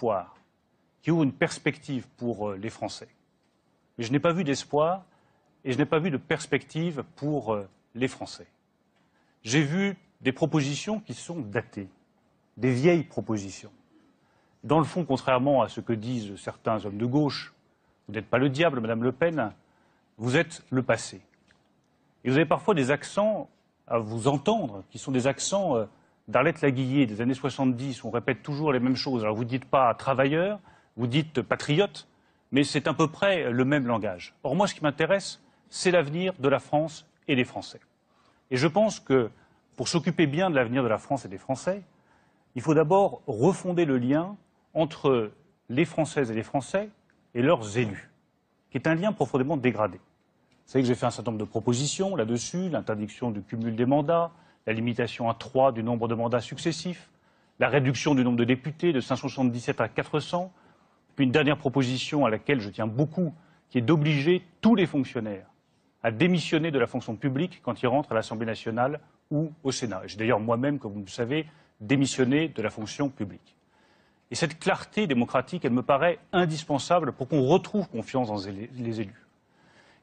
d'espoir, qui ouvre une perspective pour les Français. Mais je n'ai pas vu d'espoir et je n'ai pas vu de perspective pour les Français. J'ai vu des propositions qui sont datées, des vieilles propositions. Dans le fond, contrairement à ce que disent certains hommes de gauche, vous n'êtes pas le diable, Madame Le Pen, vous êtes le passé. Et vous avez parfois des accents à vous entendre, qui sont des accents d'Arlette Laguillet des années 70, où on répète toujours les mêmes choses. Alors vous ne dites pas travailleur, vous dites patriote, mais c'est à peu près le même langage. Or moi, ce qui m'intéresse, c'est l'avenir de la France et des Français. Et je pense que pour s'occuper bien de l'avenir de la France et des Français, il faut d'abord refonder le lien entre les Françaises et les Français et leurs élus, qui est un lien profondément dégradé. Vous savez que j'ai fait un certain nombre de propositions là-dessus, l'interdiction du cumul des mandats, la limitation à 3 du nombre de mandats successifs, la réduction du nombre de députés de 577 à 400, puis une dernière proposition à laquelle je tiens beaucoup, qui est d'obliger tous les fonctionnaires à démissionner de la fonction publique quand ils rentrent à l'Assemblée nationale ou au Sénat. J'ai d'ailleurs moi-même, comme vous le savez, démissionné de la fonction publique. Et cette clarté démocratique, elle me paraît indispensable pour qu'on retrouve confiance dans les élus.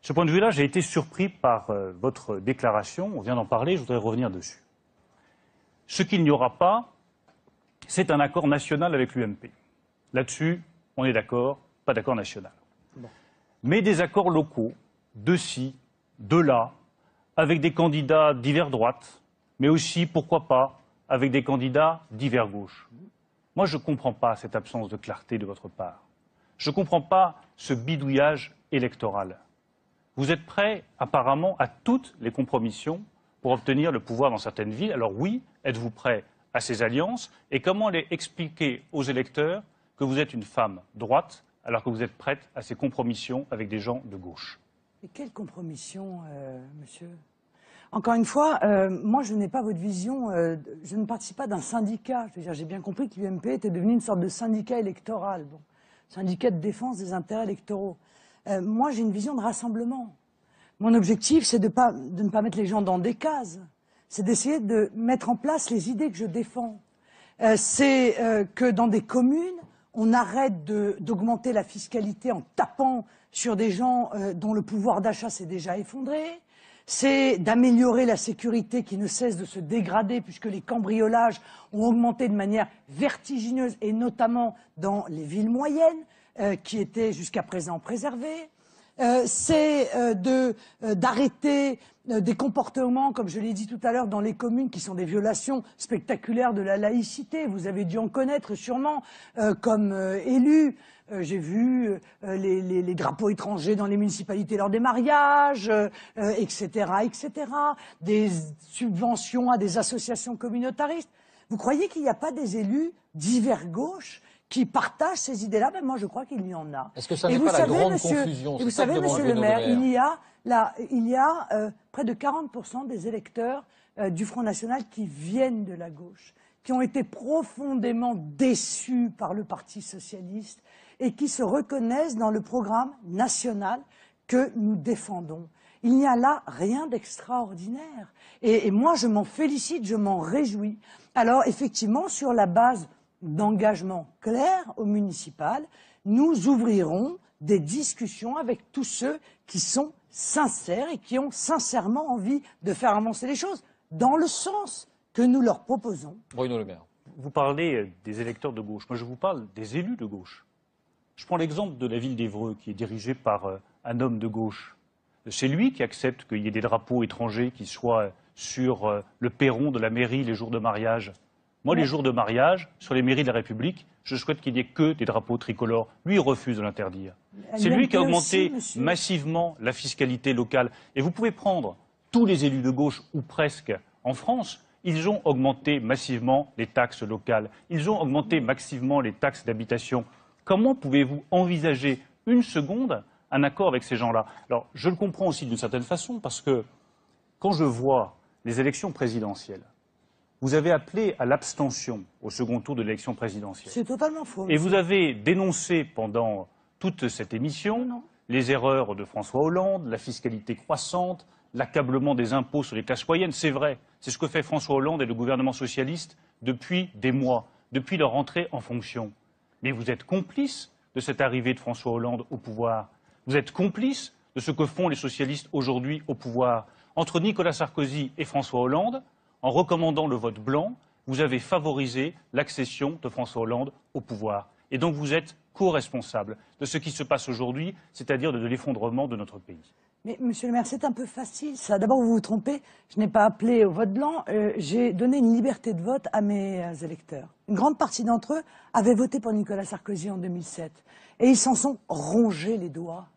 De ce point de vue-là, j'ai été surpris par votre déclaration, on vient d'en parler, je voudrais revenir dessus. Ce qu'il n'y aura pas, c'est un accord national avec l'UMP. Là-dessus, on est d'accord, pas d'accord national. Bon. Mais des accords locaux, de ci, de là, avec des candidats divers droite, mais aussi, pourquoi pas, avec des candidats divers gauche. Moi, je ne comprends pas cette absence de clarté de votre part. Je ne comprends pas ce bidouillage électoral. Vous êtes prêts, apparemment, à toutes les compromissions pour obtenir le pouvoir dans certaines villes. Alors oui, êtes-vous prêts à ces alliances? Et comment les expliquer aux électeurs que vous êtes une femme droite alors que vous êtes prête à ces compromissions avec des gens de gauche? Et quelle compromission, monsieur? Encore une fois, moi je n'ai pas votre vision, je ne participe pas d'un syndicat. Je veux dire, j'ai bien compris que l'UMP était devenu une sorte de syndicat électoral, bon, syndicat de défense des intérêts électoraux. Moi j'ai une vision de rassemblement. Mon objectif c'est de ne pas mettre les gens dans des cases, c'est d'essayer de mettre en place les idées que je défends. C'est que dans des communes, on arrête d'augmenter la fiscalité en tapant sur des gens dont le pouvoir d'achat s'est déjà effondré. C'est d'améliorer la sécurité qui ne cesse de se dégrader puisque les cambriolages ont augmenté de manière vertigineuse et notamment dans les villes moyennes qui étaient jusqu'à présent préservées. C'est d'arrêter des comportements, comme je l'ai dit tout à l'heure, dans les communes qui sont des violations spectaculaires de la laïcité. Vous avez dû en connaître sûrement comme élu. J'ai vu les drapeaux étrangers dans les municipalités lors des mariages, etc., etc. Des subventions à des associations communautaristes. Vous croyez qu'il n'y a pas des élus divers gauche qui partagent ces idées-là? Ben moi, je crois qu'il y en a. Est-ce que ça n'est pas la grande confusion? Et vous savez, monsieur le maire, il y a près de 40% des électeurs du Front National qui viennent de la gauche, qui ont été profondément déçus par le Parti socialiste et qui se reconnaissent dans le programme national que nous défendons. Il n'y a là rien d'extraordinaire. Et moi, je m'en félicite, je m'en réjouis. Alors, effectivement, sur la base d'engagement clair au municipal, nous ouvrirons des discussions avec tous ceux qui sont sincères et qui ont sincèrement envie de faire avancer les choses dans le sens que nous leur proposons. Bruno Le Maire. Vous parlez des électeurs de gauche. Moi, je vous parle des élus de gauche. Je prends l'exemple de la ville d'Évreux, qui est dirigée par un homme de gauche. C'est lui qui accepte qu'il y ait des drapeaux étrangers qui soient sur le perron de la mairie les jours de mariage. Moi, les jours de mariage, sur les mairies de la République, je souhaite qu'il n'y ait que des drapeaux tricolores. Lui, il refuse de l'interdire. C'est lui qui a augmenté massivement la fiscalité locale. Et vous pouvez prendre tous les élus de gauche, ou presque, en France, ils ont augmenté massivement les taxes locales. Ils ont augmenté massivement les taxes d'habitation. Comment pouvez-vous envisager une seconde un accord avec ces gens-là? Alors, je le comprends aussi d'une certaine façon, parce que quand je vois les élections présidentielles, vous avez appelé à l'abstention au second tour de l'élection présidentielle. C'est totalement faux. Et vous avez dénoncé pendant toute cette émission les erreurs de François Hollande, la fiscalité croissante, l'accablement des impôts sur les classes moyennes. C'est vrai, c'est ce que fait François Hollande et le gouvernement socialiste depuis des mois, depuis leur entrée en fonction. Mais vous êtes complice de cette arrivée de François Hollande au pouvoir. Vous êtes complice de ce que font les socialistes aujourd'hui au pouvoir. Entre Nicolas Sarkozy et François Hollande, en recommandant le vote blanc, vous avez favorisé l'accession de François Hollande au pouvoir. Et donc vous êtes co-responsable de ce qui se passe aujourd'hui, c'est-à-dire de l'effondrement de notre pays. Mais, monsieur le maire, c'est un peu facile, ça. D'abord, vous vous trompez. Je n'ai pas appelé au vote blanc. J'ai donné une liberté de vote à mes électeurs. Une grande partie d'entre eux avaient voté pour Nicolas Sarkozy en 2007. Et ils s'en sont rongés les doigts.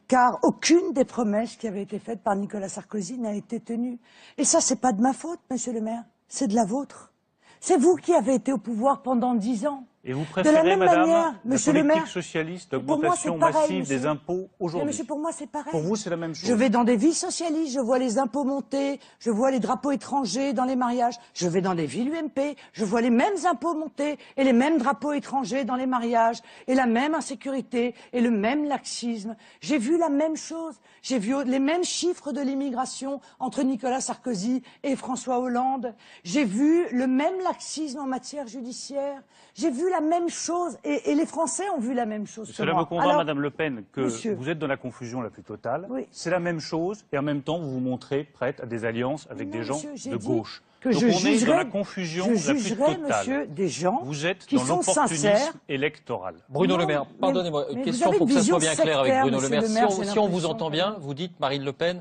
Car aucune des promesses qui avaient été faites par Nicolas Sarkozy n'a été tenue. Et ça, c'est pas de ma faute, monsieur le maire. C'est de la vôtre. C'est vous qui avez été au pouvoir pendant 10 ans. Et vous préférez, madame, la politique socialiste, l'augmentation massive des impôts aujourd'hui. Monsieur, pour moi, c'est pareil. Pour vous, c'est la même chose. Je vais dans des villes socialistes, je vois les impôts monter, je vois les drapeaux étrangers dans les mariages. Je vais dans des villes UMP, je vois les mêmes impôts monter et les mêmes drapeaux étrangers dans les mariages, et la même insécurité et le même laxisme. J'ai vu la même chose. J'ai vu les mêmes chiffres de l'immigration entre Nicolas Sarkozy et François Hollande. J'ai vu le même laxisme en matière judiciaire. J'ai vu la même chose, et les Français ont vu la même chose. Cela me convainc, Madame Le Pen, que vous êtes dans la confusion la plus totale. Oui. C'est la même chose, et en même temps, vous vous montrez prête à des alliances avec des gens de gauche. Donc on est dans la confusion la plus totale. Monsieur, des gens vous êtes qui dans sont sincères. l'opportunisme électoral. Bruno Le Maire, pardonnez-moi, question pour que ça soit bien clair avec Bruno Le Maire. Si on vous entend bien, vous dites, Marine Le Pen,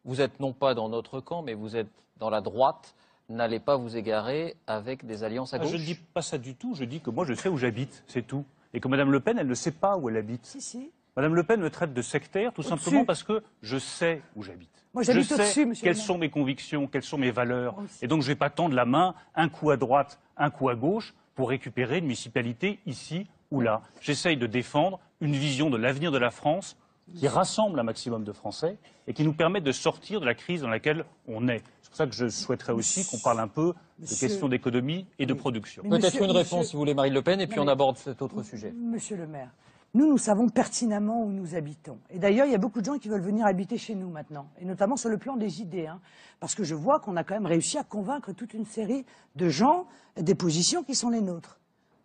vous êtes non pas dans notre camp, mais vous êtes dans la droite. N'allez pas vous égarer avec des alliances à gauche. Je ne dis pas ça du tout, je dis que moi je sais où j'habite, c'est tout. Et que Mme Le Pen, elle ne sait pas où elle habite. Si. Mme Le Pen me traite de sectaire tout simplement parce que je sais où j'habite. Moi j'habite au-dessus, monsieur. Quelles sont mes convictions, quelles sont mes valeurs. Et donc je ne vais pas tendre la main, un coup à droite, un coup à gauche, pour récupérer une municipalité ici ou là. J'essaye de défendre une vision de l'avenir de la France qui rassemble un maximum de Français et qui nous permet de sortir de la crise dans laquelle on est. C'est pour ça que je souhaiterais aussi qu'on parle un peu de questions d'économie et de production. Peut-être une réponse, si vous voulez, Marine Le Pen, et puis on aborde cet autre sujet. Monsieur le maire, nous savons pertinemment où nous habitons. Et d'ailleurs, il y a beaucoup de gens qui veulent venir habiter chez nous maintenant, et notamment sur le plan des idées. Parce que je vois qu'on a quand même réussi à convaincre toute une série de gens des positions qui sont les nôtres.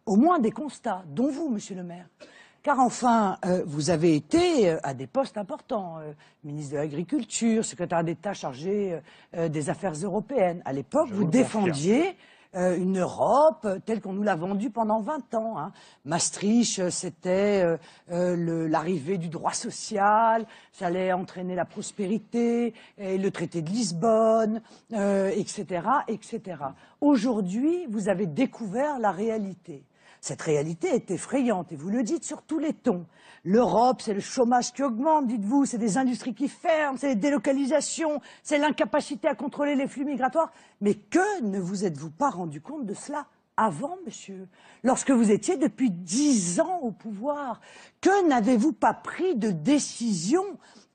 Au moins des constats, dont vous, monsieur le maire. Car enfin, vous avez été à des postes importants, ministre de l'Agriculture, secrétaire d'État chargé des Affaires européennes. À l'époque, vous défendiez une Europe telle qu'on nous l'a vendue pendant 20 ans. Maastricht, c'était l'arrivée du droit social, ça allait entraîner la prospérité, et le traité de Lisbonne, etc., etc. Aujourd'hui, vous avez découvert la réalité. Cette réalité est effrayante, et vous le dites sur tous les tons. L'Europe, c'est le chômage qui augmente, dites-vous, c'est des industries qui ferment, c'est les délocalisations, c'est l'incapacité à contrôler les flux migratoires. Mais que ne vous êtes-vous pas rendu compte de cela avant, monsieur, lorsque vous étiez depuis 10 ans au pouvoir? Que n'avez-vous pas pris de décision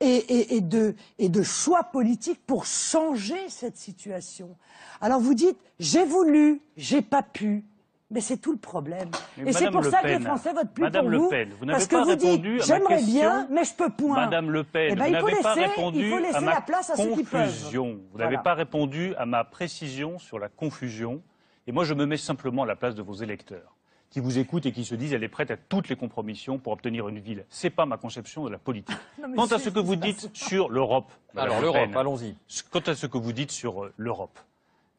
et de choix politiques pour changer cette situation? Alors vous dites, j'ai voulu, j'ai pas pu. Mais c'est tout le problème. Et c'est pour ça que les Français votent plus pour vous. Parce que vous dites, j'aimerais bien, mais je peux point. Madame Le Pen, vous n'avez pas répondu à ma confusion. Vous n'avez pas répondu à ma précision sur la confusion. Et moi, je me mets simplement à la place de vos électeurs, qui vous écoutent et qui se disent, elle est prête à toutes les compromissions pour obtenir une ville. Ce n'est pas ma conception de la politique. Quant à ce que vous dites sur l'Europe, alors l'Europe, allons-y. Quant à ce que vous dites sur l'Europe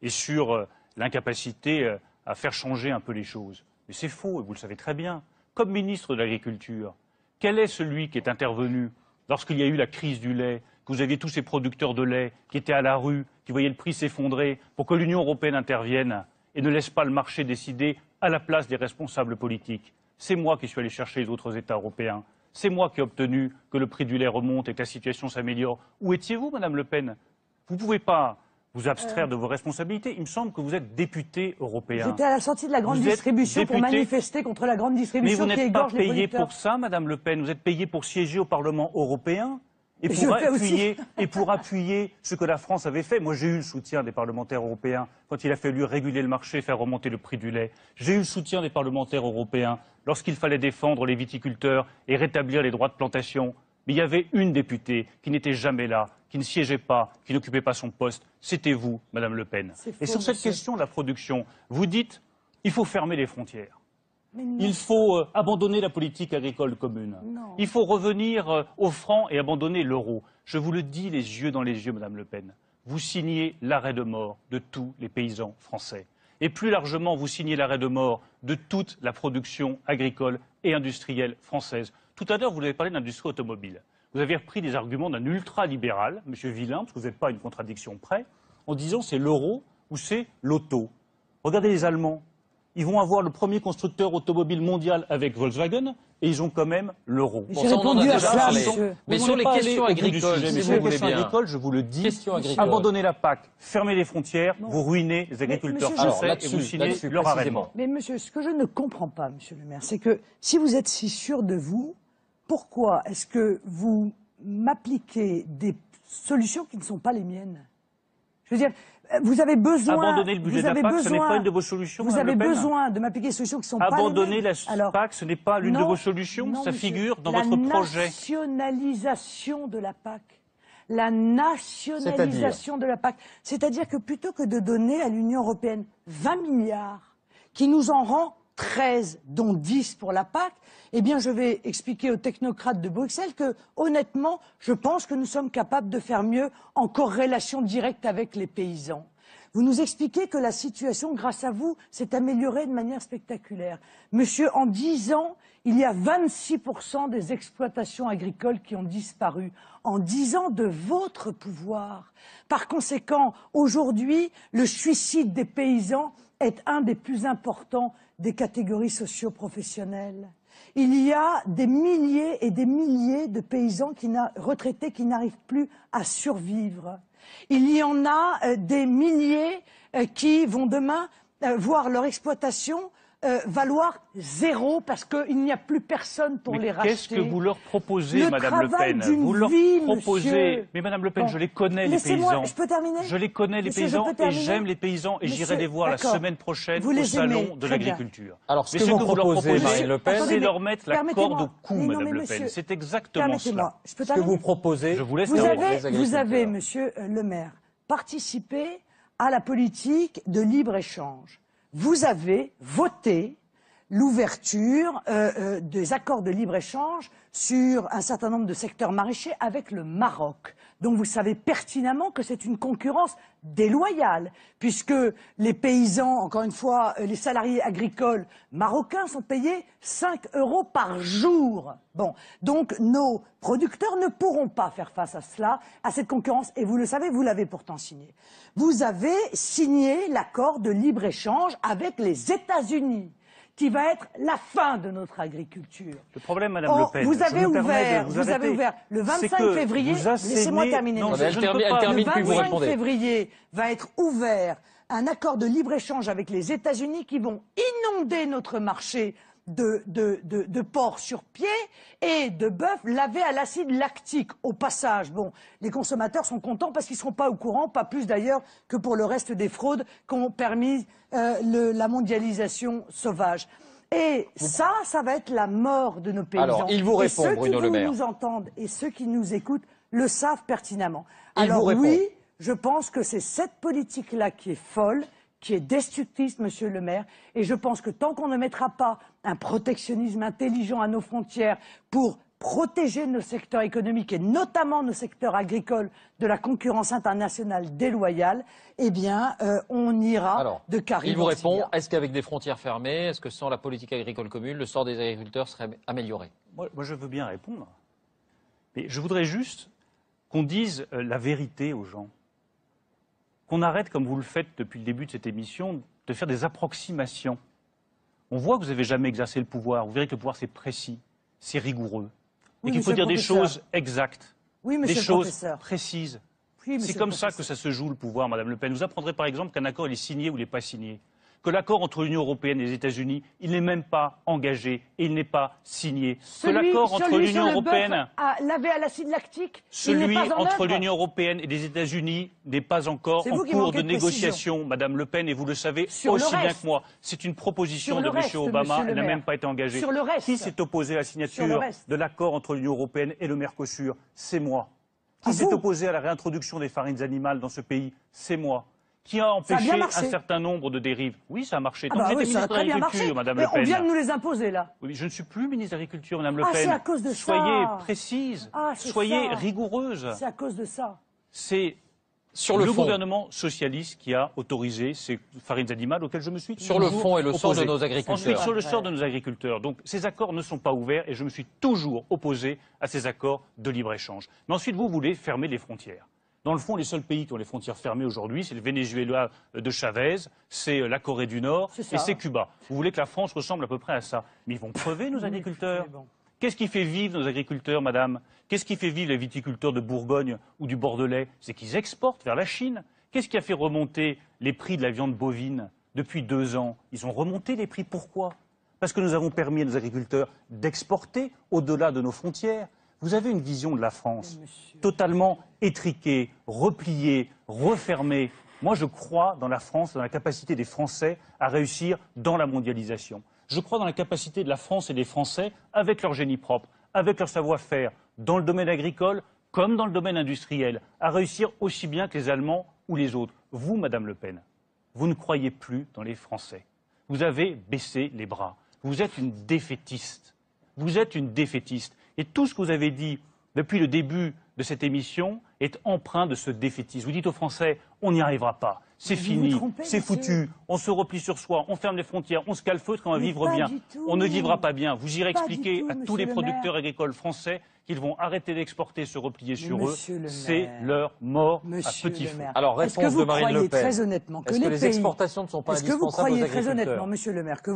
et sur l'incapacité à faire changer un peu les choses. Mais c'est faux, et vous le savez très bien. Comme ministre de l'Agriculture, quel est celui qui est intervenu lorsqu'il y a eu la crise du lait, que vous aviez tous ces producteurs de lait qui étaient à la rue, qui voyaient le prix s'effondrer, pour que l'Union européenne intervienne et ne laisse pas le marché décider à la place des responsables politiques? C'est moi qui suis allé chercher les autres États européens. C'est moi qui ai obtenu que le prix du lait remonte et que la situation s'améliore. Où étiez-vous, Madame Le Pen? Vous ne pouvez pas vous abstraire de vos responsabilités. Il me semble que vous êtes député européen. J'étais à la sortie de la grande distribution pour manifester contre la grande distribution qui égorge les producteurs. Mais vous n'êtes pas payé pour ça, Madame Le Pen. Vous êtes payé pour siéger au Parlement européen et pour appuyer ce que la France avait fait. Moi, j'ai eu le soutien des parlementaires européens quand il a fallu réguler le marché, faire remonter le prix du lait. J'ai eu le soutien des parlementaires européens lorsqu'il fallait défendre les viticulteurs et rétablir les droits de plantation. Mais il y avait une députée qui n'était jamais là, qui ne siégeait pas, qui n'occupait pas son poste. C'était vous, Madame Le Pen. Et sur cette question de la production, vous dites il faut fermer les frontières. Il faut abandonner la politique agricole commune. Il faut revenir au franc et abandonner l'euro. Je vous le dis les yeux dans les yeux, Madame Le Pen. Vous signez l'arrêt de mort de tous les paysans français. Et plus largement, vous signez l'arrêt de mort de toute la production agricole et industrielle française. Tout à l'heure, vous avez parlé d'industrie automobile. Vous avez repris des arguments d'un ultra-libéral, M. Villain, parce que vous n'êtes pas à une contradiction près, en disant c'est l'euro ou c'est l'auto. Regardez les Allemands. Ils vont avoir le premier constructeur automobile mondial avec Volkswagen et ils ont quand même l'euro. J'ai répondu à ça, monsieur. Mais sur les questions agricoles, je vous le dis, abandonnez la PAC, fermez les frontières, vous ruinez les agriculteurs français et vous signez leur arrêt de mort. Mais monsieur, ce que je ne comprends pas, monsieur le maire, c'est que si vous êtes si sûr de vous, pourquoi est-ce que vous m'appliquez des solutions qui ne sont pas les miennes? Je veux dire, vous avez besoin... Abandonner le budget de la PAC, ce n'est pas une de vos solutions, vous avez besoin de m'appliquer des solutions qui ne sont pas les mêmes. Abandonner la PAC, ce n'est pas l'une de vos solutions, ça figure dans votre projet. La nationalisation de la PAC. La nationalisation de la PAC. C'est-à-dire que plutôt que de donner à l'Union européenne 20 milliards, qui nous en rend 13, dont 10 pour la PAC, eh bien, je vais expliquer aux technocrates de Bruxelles que, honnêtement, je pense que nous sommes capables de faire mieux en corrélation directe avec les paysans. Vous nous expliquez que la situation, grâce à vous, s'est améliorée de manière spectaculaire. Monsieur, en 10 ans, il y a 26% des exploitations agricoles qui ont disparu. En 10 ans de votre pouvoir. Par conséquent, aujourd'hui, le suicide des paysans est un des plus importants des catégories socio-professionnelles. Il y a des milliers et des milliers de paysans retraités qui n'arrivent plus à survivre. Il y en a des milliers qui vont demain voir leur exploitation valoir 0 parce qu'il n'y a plus personne pour les racheter. Qu'est-ce que vous leur proposez, Madame Le Pen? Vous leur proposez... Monsieur. Mais Madame Le Pen, je les connais, les paysans. Je peux terminer? Je les connais, les paysans, et j'aime les paysans, et j'irai les voir la semaine prochaine au Salon de l'Agriculture. Alors, ce que vous proposez, Marine Le Pen, c'est leur mettre la corde au cou, Madame Le Pen. C'est exactement cela. Ce que vous proposez, je vous laisse vous avez, Monsieur le maire, participé à la politique de libre-échange. Vous avez voté l'ouverture des accords de libre-échange sur un certain nombre de secteurs maraîchers avec le Maroc. Donc vous savez pertinemment que c'est une concurrence déloyale, puisque les paysans, encore une fois, les salariés agricoles marocains sont payés 5 € par jour. Bon, donc nos producteurs ne pourront pas faire face à cela, à cette concurrence, et vous le savez, vous l'avez pourtant signé. Vous avez signé l'accord de libre-échange avec les États-Unis, qui va être la fin de notre agriculture. Le problème, Madame Le Pen, vous avez ouvert le 25 février, laissez-moi terminer. Non, elle termine, puis vous répondez. Le 25 février va être ouvert un accord de libre-échange avec les États-Unis qui vont inonder notre marché de porc sur pied et de bœuf lavé à l'acide lactique. Au passage, bon, les consommateurs sont contents parce qu'ils ne seront pas au courant, pas plus d'ailleurs que pour le reste des fraudes qu'ont permis la mondialisation sauvage. Et ça va être la mort de nos paysans. Alors, il vous répond, Bruno Le Maire. Ceux qui nous entendent et ceux qui nous écoutent le savent pertinemment. Alors oui, je pense que c'est cette politique-là qui est folle, qui est destructrice, Monsieur le maire, et je pense que tant qu'on ne mettra pas un protectionnisme intelligent à nos frontières pour protéger nos secteurs économiques et notamment nos secteurs agricoles de la concurrence internationale déloyale, eh bien, on ira de carré. Il vous répond, est-ce qu'avec des frontières fermées, est-ce que sans la politique agricole commune, le sort des agriculteurs serait amélioré? Moi, je veux bien répondre. Mais je voudrais juste qu'on dise la vérité aux gens. Qu'on arrête, comme vous le faites depuis le début de cette émission, de faire des approximations. On voit que vous n'avez jamais exercé le pouvoir. Vous verrez que le pouvoir, c'est précis, c'est rigoureux. Et qu'il faut dire des choses exactes, des choses précises. Oui, c'est comme ça que ça se joue, le pouvoir, Madame Le Pen. Vous apprendrez par exemple qu'un accord il est signé ou il n'est pas signé. Que l'accord entre l'Union européenne et les États-Unis, il n'est même pas engagé et il n'est pas signé. Que l'accord entre l'Union européenne, lavé à l'acide lactique, celui entre l'Union européenne et les États-Unis n'est pas encore en cours de négociation, Madame Le Pen, et vous le savez aussi bien que moi. C'est une proposition de M. Obama, elle n'a même pas été engagée. Qui s'est opposé à la signature de l'accord entre l'Union européenne et le Mercosur? C'est moi. Qui s'est opposé à la réintroduction des farines animales dans ce pays? C'est moi. qui a empêché un certain nombre de dérives. Oui, ça a marché. Tant que j'étais ministre de l'Agriculture, Madame Le Pen. On vient de nous les imposer, là. Oui, je ne suis plus ministre de l'Agriculture, Madame Le Pen. C'est à cause de ça. Soyez précise, soyez rigoureuse. C'est à cause de ça. C'est le gouvernement socialiste qui a autorisé ces farines animales auxquelles je me suis sur le fond et le sort de nos agriculteurs. Ensuite, sur le sort de nos agriculteurs. Donc, ces accords ne sont pas ouverts et je me suis toujours opposé à ces accords de libre-échange. Mais ensuite, vous voulez fermer les frontières. Dans le fond, les seuls pays qui ont les frontières fermées aujourd'hui, c'est le Venezuela de Chavez, c'est la Corée du Nord et c'est Cuba. Vous voulez que la France ressemble à peu près à ça. Mais ils vont crever, nos agriculteurs. Qu'est-ce qui fait vivre nos agriculteurs, madame? Qu'est-ce qui fait vivre les viticulteurs de Bourgogne ou du Bordelais? C'est qu'ils exportent vers la Chine. Qu'est-ce qui a fait remonter les prix de la viande bovine depuis 2 ans? Ils ont remonté les prix. Pourquoi? Parce que nous avons permis à nos agriculteurs d'exporter au-delà de nos frontières. Vous avez une vision de la France totalement étriquée, repliée, refermée. Moi, je crois dans la France, dans la capacité des Français à réussir dans la mondialisation. Je crois dans la capacité de la France et des Français, avec leur génie propre, avec leur savoir-faire, dans le domaine agricole comme dans le domaine industriel, à réussir aussi bien que les Allemands ou les autres. Vous, Madame Le Pen, vous ne croyez plus dans les Français. Vous avez baissé les bras. Vous êtes une défaitiste. Vous êtes une défaitiste. Et tout ce que vous avez dit depuis le début de cette émission est empreint de ce défaitisme. Vous dites aux Français, on n'y arrivera pas, c'est fini, c'est foutu, on se replie sur soi, on ferme les frontières, on se calfeutre et on va vivre bien. On ne vivra pas bien. Vous irez expliquer à tous les producteurs agricoles français qu'ils vont arrêter d'exporter, se replier sur eux. C'est leur mort à petit feu. Alors, réponse de Marine Le Pen. Très honnêtement que les exportations ne sont pas indispensables aux agriculteurs? Est-ce que vous croyez très honnêtement, Monsieur le maire, que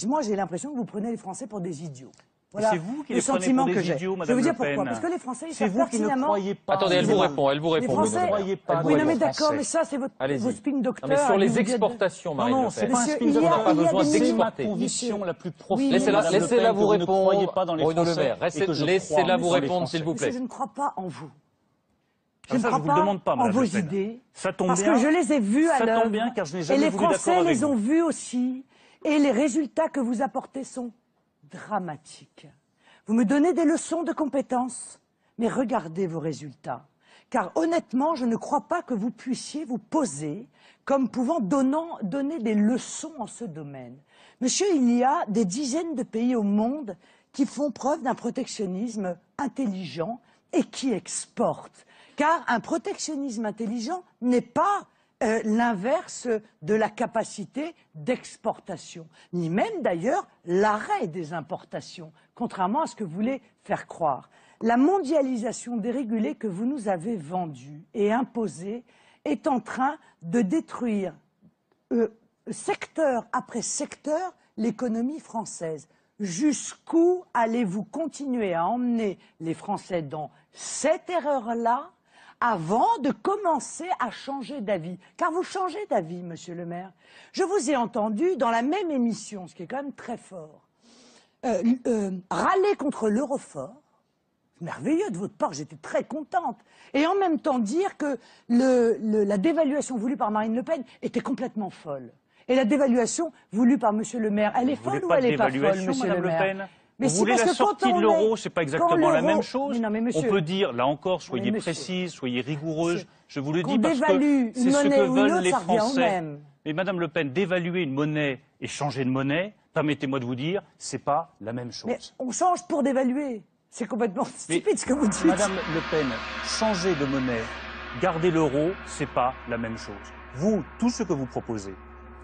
moi j'ai l'impression que vous prenez les Français pour des idiots? Voilà, c'est vous qui les prenez pour des idiots, Madame Le Pen. Je vais vous dire pourquoi. Parce que les Français, ils savent pertinemment... C'est vous qui ne croyez pas. Attendez, elle vous répond. Les Français... Vous ne croyez pas. Oui, non, mais d'accord, mais ça, c'est vos spin docteurs. Mais sur les exportations, Marine Le Pen. Non, c'est pas un spin docteur. On n'a pas besoin d'exporter. C'est ma conviction la plus profonde. Laissez-la vous répondre. Vous ne croyez pas dans les Français. Laissez-la vous répondre, s'il vous plaît. Je ne crois pas en vous. Je ne crois pas en vos idées. Ça tombe bien. Parce que je les ai vues à l'œuvre. Ça tombe bien, car je n'ai jamais voulu d'accord avec vous. Et les Français les ont vues aussi. Et les résultats que vous apportez sont dramatiques. Vous me donnez des leçons de compétences, mais regardez vos résultats. Car honnêtement, je ne crois pas que vous puissiez vous poser comme pouvant donner des leçons en ce domaine. Monsieur, il y a des dizaines de pays au monde qui font preuve d'un protectionnisme intelligent et qui exportent. Car un protectionnisme intelligent n'est pas l'inverse de la capacité d'exportation, ni même d'ailleurs l'arrêt des importations, contrairement à ce que vous voulez faire croire. La mondialisation dérégulée que vous nous avez vendue et imposée est en train de détruire secteur après secteur l'économie française. Jusqu'où allez-vous continuer à emmener les Français dans cette erreur-là avant de commencer à changer d'avis? Car vous changez d'avis, Monsieur le maire. Je vous ai entendu dans la même émission, ce qui est quand même très fort, râler contre l'eurofort. Merveilleux de votre part, j'étais très contente. Et en même temps dire que la dévaluation voulue par Marine Le Pen était complètement folle. Et la dévaluation voulue par Monsieur le maire, elle est folle ou elle n'est pas folle, Monsieur le maire? Mais vous voulez la sortie de l'euro, c'est pas exactement la même chose. On peut dire, là encore, soyez précise, soyez rigoureuse. Je vous le dis parce que c'est ce que veulent les Français. Mais Madame Le Pen, dévaluer une monnaie et changer de monnaie, permettez-moi de vous dire, c'est pas la même chose. Mais on change pour dévaluer. C'est complètement stupide ce que vous dites. Madame Le Pen, changer de monnaie, garder l'euro, c'est pas la même chose. Vous, tout ce que vous proposez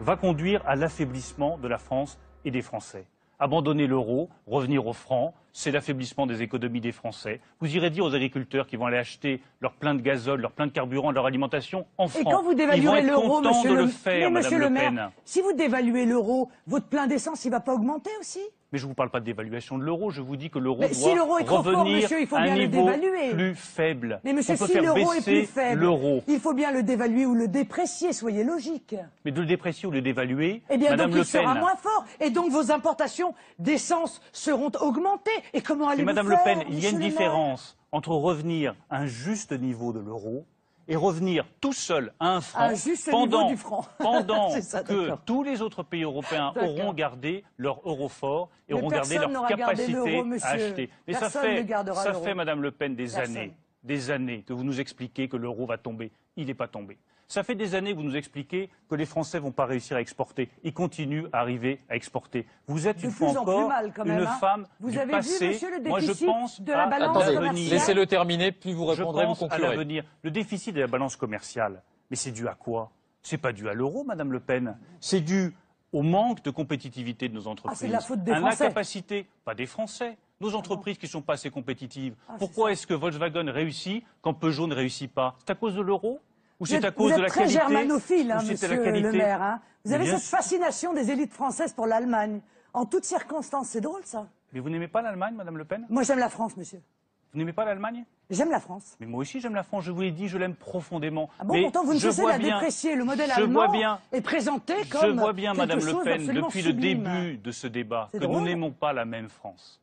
va conduire à l'affaiblissement de la France et des Français. Abandonner l'euro, revenir au franc, c'est l'affaiblissement des économies des Français. Vous irez dire aux agriculteurs qui vont aller acheter leur plein de gazole, leur plein de carburant, leur alimentation en francs. Et quand vous dévaluez l'euro, Monsieur le maire, si vous dévaluez l'euro, votre plein d'essence, il ne va pas augmenter aussi? Mais je ne vous parle pas de dévaluation de l'euro, je vous dis que l'euro doit si l'euro est trop fort, monsieur, il faut bien le dévaluer. Plus faible. Mais monsieur, si l'euro est plus faible, il faut bien le dévaluer ou le déprécier, soyez logique. Mais de le déprécier ou le dévaluer, eh bien, Madame donc Le Pen... il sera moins fort. Et donc vos importations d'essence seront augmentées. Et comment allez-vous faire, Madame Le Pen, il y a une différence entre revenir à un juste niveau de l'euro et revenir tout seul à un franc pendant que tous les autres pays européens auront gardé leur euro fort et auront gardé leur capacité à acheter. Mais ça fait, Madame Le Pen, des années que vous nous expliquez que l'euro va tomber. Il n'est pas tombé. Ça fait des années que vous nous expliquez que les Français ne vont pas réussir à exporter. Ils continuent à arriver à exporter. Vous êtes une fois encore une femme du passé. Vu, monsieur, le Moi, je pense de la balance commerciale. Laissez-le terminer, puis vous répondrez, vous conclurez. À l'avenir. Le déficit de la balance commerciale, mais c'est dû à quoi? C'est pas dû à l'euro, Madame Le Pen. C'est dû au manque de compétitivité de nos entreprises. C'est la faute des Français. L'incapacité, pas des Français, nos entreprises qui ne sont pas assez compétitives. Pourquoi est-ce que Volkswagen réussit quand Peugeot ne réussit pas? C'est à cause de l'euro? Ou c'est à cause de la qualité? Vous êtes très germanophile, monsieur le maire. Hein. Vous avez cette fascination des élites françaises pour l'Allemagne. En toutes circonstances, c'est drôle, ça. Mais vous n'aimez pas l'Allemagne, Madame Le Pen? Moi, j'aime la France, monsieur. Vous n'aimez pas l'Allemagne? J'aime la France. Mais moi aussi, j'aime la France. Je vous l'ai dit, je l'aime profondément. Ah bon, pourtant, vous ne cessez de la déprécier. Le modèle allemand est présenté comme Je vois bien, Madame Le Pen, depuis le sublime. début de ce débat, que nous n'aimons pas la même France.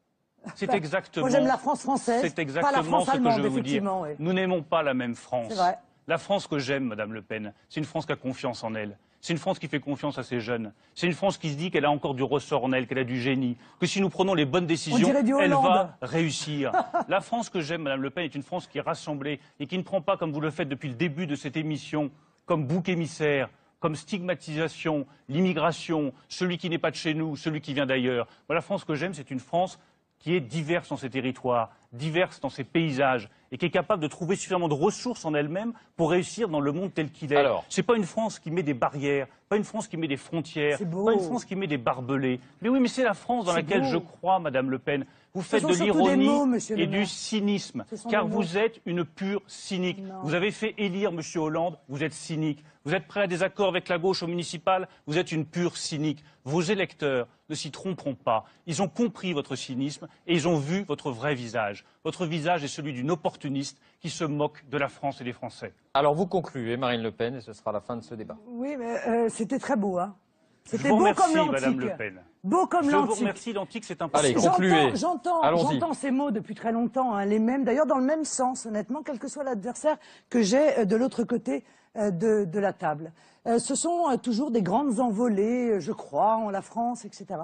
C'est exactement. Moi, j'aime la France française. C'est exactement pas la France ce que allemande, je veux vous dire. Oui. Nous n'aimons pas la même France. C'est vrai. La France que j'aime, Madame Le Pen, c'est une France qui a confiance en elle. C'est une France qui fait confiance à ses jeunes. C'est une France qui se dit qu'elle a encore du ressort en elle, qu'elle a du génie, que si nous prenons les bonnes décisions, elle va réussir. La France que j'aime, Madame Le Pen, est une France qui est rassemblée et qui ne prend pas, comme vous le faites depuis le début de cette émission, comme bouc émissaire, comme stigmatisation, l'immigration, celui qui n'est pas de chez nous, celui qui vient d'ailleurs. Moi, la France que j'aime, c'est une France qui est diverse dans ses territoires, diverse dans ses paysages, et qui est capable de trouver suffisamment de ressources en elle-même pour réussir dans le monde tel qu'il est. Ce n'est pas une France qui met des barrières, pas une France qui met des frontières, pas une France qui met des barbelés. Mais oui, mais c'est la France dans laquelle je crois, Madame Le Pen. Vous faites de l'ironie et du cynisme, car vous êtes une pure cynique. Non. Vous avez fait élire M. Hollande, vous êtes cynique. Vous êtes prêt à des accords avec la gauche au municipal, vous êtes une pure cynique. Vos électeurs ne s'y tromperont pas. Ils ont compris votre cynisme et ils ont vu votre vrai visage. Votre visage est celui d'une opportuniste qui se moque de la France et des Français. Alors vous concluez, Marine Le Pen, et ce sera la fin de ce débat. Oui, mais c'était très beau, hein. C'était beau comme l'antique. Madame Le Pen. Beau comme l'antique. Je vous remercie, l'antique, c'est important. Allez, concluez. J'entends ces mots depuis très longtemps, hein, les mêmes, d'ailleurs dans le même sens, honnêtement, quel que soit l'adversaire que j'ai de l'autre côté de la table. Ce sont toujours des grandes envolées, je crois en la France, etc.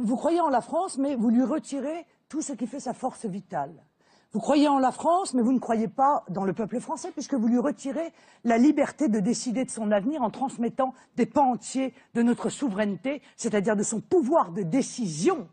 Vous croyez en la France, mais vous lui retirez tout ce qui fait sa force vitale. Vous croyez en la France, mais vous ne croyez pas dans le peuple français, puisque vous lui retirez la liberté de décider de son avenir en transmettant des pans entiers de notre souveraineté, c'est-à-dire de son pouvoir de décision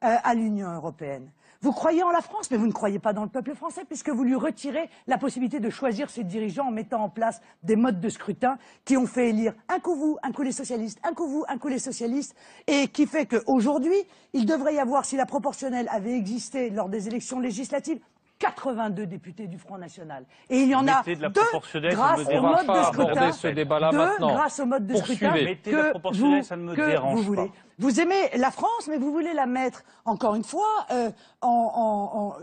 à l'Union européenne. Vous croyez en la France, mais vous ne croyez pas dans le peuple français, puisque vous lui retirez la possibilité de choisir ses dirigeants en mettant en place des modes de scrutin qui ont fait élire un coup vous, un coup les socialistes, un coup vous, un coup les socialistes, et qui fait qu'aujourd'hui, il devrait y avoir, si la proportionnelle avait existé lors des élections législatives, 82 députés du Front National. Et il y en a deux grâce au mode de scrutin. Grâce au mode de scrutin que vous voulez. Vous aimez la France, mais vous voulez la mettre, encore une fois,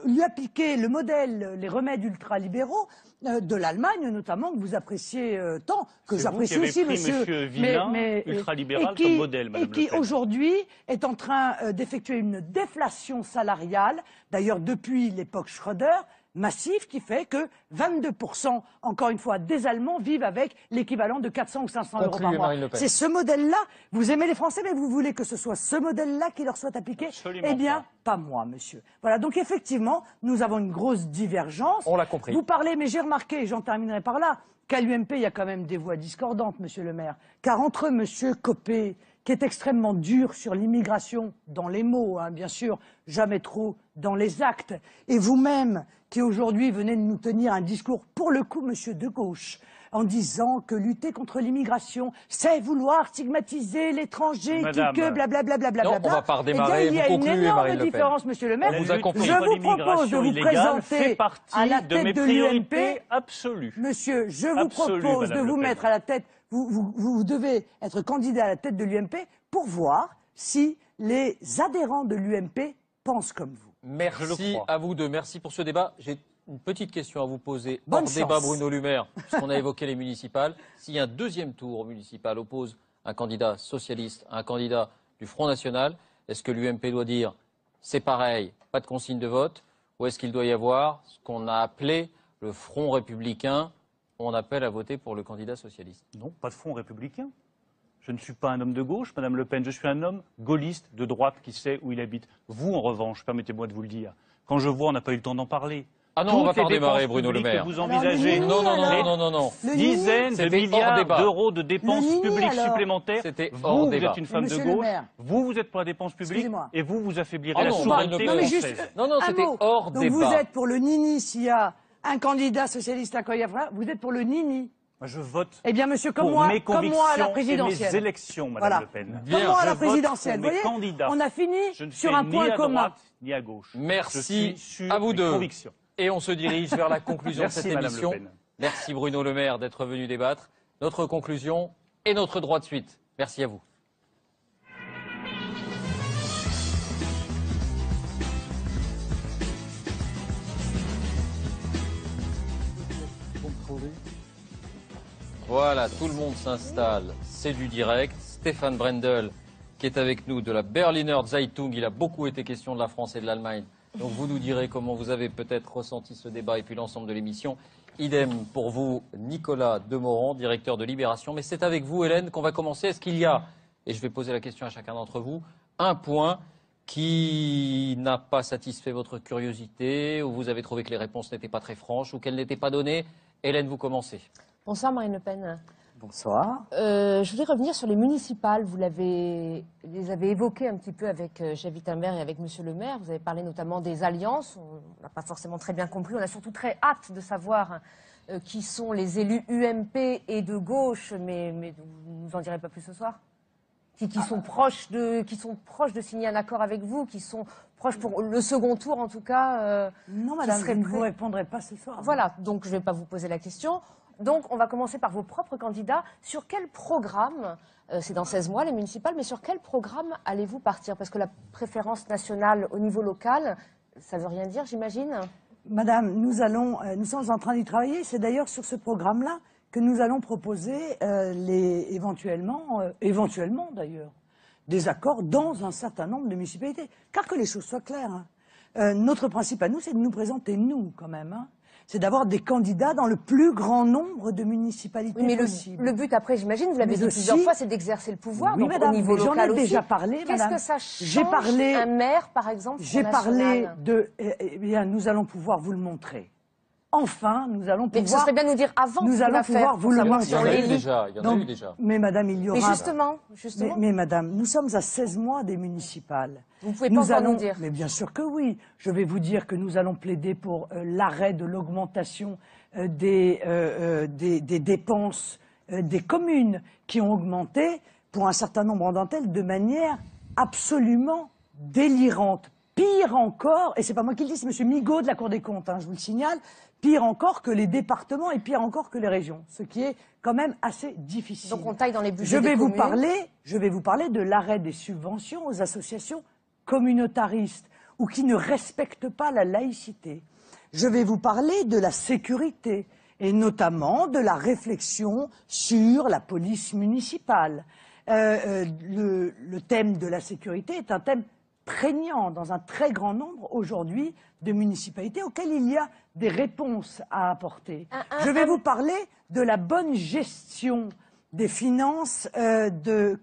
lui appliquer le modèle, les remèdes ultralibéraux de l'Allemagne, notamment, que vous appréciez tant, que j'apprécie aussi, monsieur Villain, ultralibéral comme modèle, Madame Le Pen. Et qui, aujourd'hui, est en train d'effectuer une déflation salariale, d'ailleurs depuis l'époque Schröder, massif, qui fait que 22%, encore une fois, des Allemands vivent avec l'équivalent de 400 ou 500 euros par mois. C'est ce modèle-là. Vous aimez les Français, mais vous voulez que ce soit ce modèle-là qui leur soit appliqué? Absolument eh bien, pas moi, monsieur. Voilà, donc effectivement, nous avons une grosse divergence. On l'a compris. Vous parlez, mais j'ai remarqué, et j'en terminerai par là, qu'à l'UMP, il y a quand même des voix discordantes, monsieur le maire. Car entre monsieur Copé, qui est extrêmement dur sur l'immigration, dans les mots, hein, bien sûr, jamais trop dans les actes, et vous-même, qui aujourd'hui venez de nous tenir un discours, pour le coup, monsieur de gauche, en disant que lutter contre l'immigration, c'est vouloir stigmatiser l'étranger, qui que blablabla. Non, on va pas redémarrer, il y a une énorme différence, monsieur le maire. On vous a compris. Je vous propose de vous présenter à la tête de l'UMP. Absolue. Monsieur, je vous propose de vous mettre à la tête. Vous devez être candidat à la tête de l'UMP pour voir si les adhérents de l'UMP pensent comme vous. Merci à vous deux. Merci pour ce débat. J'ai une petite question à vous poser. Hors débat, Bruno Le Maire, puisqu'on a évoqué les municipales. Si un deuxième tour municipal oppose un candidat socialiste à un candidat du Front National, est-ce que l'UMP doit dire c'est pareil, pas de consigne de vote, ou est-ce qu'il doit y avoir ce qu'on a appelé le Front républicain? On appelle à voter pour le candidat socialiste. Non, pas de Front républicain. Je ne suis pas un homme de gauche, Madame Le Pen, je suis un homme gaulliste de droite qui sait où il habite. Vous, en revanche, permettez-moi de vous le dire, quand je vois, on n'a pas eu le temps d'en parler, Ah non, on va pas redémarrer, Bruno Le Maire. Que vous envisagez non. Dizaines de milliards d'euros de dépenses publiques supplémentaires. C'était hors débat. Vous êtes une femme de gauche, vous êtes pour la dépense publique et vous affaiblirez la souveraineté française. Non, c'était hors débat. Donc vous êtes pour le nini s'il y a un candidat socialiste incroyable, vous êtes pour le nini. Moi, je vote comme moi à la présidentielle. Et mes élections, Madame Le Pen. Comme moi à la présidentielle. Vous voyez, on a fini sur un point commun. Ni à droite, ni à gauche. Merci à vous deux. Et on se dirige vers la conclusion de cette émission. Merci Bruno Le Maire d'être venu débattre. Notre conclusion et notre droit de suite. Merci à vous. Voilà, tout le monde s'installe, c'est du direct. Stéphane Brendel, qui est avec nous de la Berliner Zeitung, il a beaucoup été question de la France et de l'Allemagne. Donc vous nous direz comment vous avez peut-être ressenti ce débat et puis l'ensemble de l'émission. Idem pour vous, Nicolas Demorand, directeur de Libération. Mais c'est avec vous, Hélène, qu'on va commencer. Est-ce qu'il y a, et je vais poser la question à chacun d'entre vous, un point qui n'a pas satisfait votre curiosité, où vous avez trouvé que les réponses n'étaient pas très franches ou qu'elles n'étaient pas données? Hélène, vous commencez. Bonsoir Marine Le Pen. Bonsoir. Je voudrais revenir sur les municipales. Vous les avez évoquées un petit peu avec Xavier Wittenberg et avec Monsieur le maire. Vous avez parlé notamment des alliances. On n'a pas forcément très bien compris. On a surtout très hâte de savoir qui sont les élus UMP et de gauche, mais vous nous en direz pas plus ce soir. Qui sont proches de signer un accord avec vous, qui sont proches pour le second tour en tout cas. Non, madame, je ne vous répondrai pas ce soir. Voilà, donc je ne vais pas vous poser la question. Donc, on va commencer par vos propres candidats. Sur quel programme, c'est dans 16 mois les municipales, mais sur quel programme allez-vous partir? Parce que la préférence nationale au niveau local, ça ne veut rien dire, j'imagine. Madame, nous sommes en train d'y travailler. C'est d'ailleurs sur ce programme-là que nous allons proposer éventuellement d'ailleurs, des accords dans un certain nombre de municipalités. Car que les choses soient claires, notre principe à nous, c'est de nous présenter, nous, quand même. C'est d'avoir des candidats dans le plus grand nombre de municipalités possible. Le but, après, j'imagine, vous l'avez dit plusieurs fois, c'est d'exercer le pouvoir. Oui, donc, madame, au niveau local aussi. J'en ai déjà parlé, madame. Qu'est-ce que ça change un maire, par exemple, J'ai parlé de... Eh bien, nous allons pouvoir vous le montrer. Enfin, nous allons pouvoir... Mais ce serait bien de nous dire avant nous allons pouvoir vous le montrer. Il y en a eu déjà. Mais madame, il y aura... Mais justement. Mais madame, nous sommes à 16 mois des municipales. Vous pouvez pas encore nous dire. Mais bien sûr que oui. Je vais vous dire que nous allons plaider pour l'arrêt de l'augmentation des dépenses des communes qui ont augmenté pour un certain nombre d'entre elles de manière absolument délirante. Pire encore, et c'est pas moi qui le dis, c'est M. Migaud de la Cour des comptes, je vous le signale, pire encore que les départements et pire encore que les régions, ce qui est quand même assez difficile. Donc on taille dans les budgets des communes. Je vais vous parler de l'arrêt des subventions aux associations communautaristes ou qui ne respectent pas la laïcité. Je vais vous parler de la sécurité et notamment de la réflexion sur la police municipale. Le thème de la sécurité est un thème prégnant dans un très grand nombre aujourd'hui de municipalités auxquelles il y a des réponses à apporter. Je vais vous parler de la bonne gestion des finances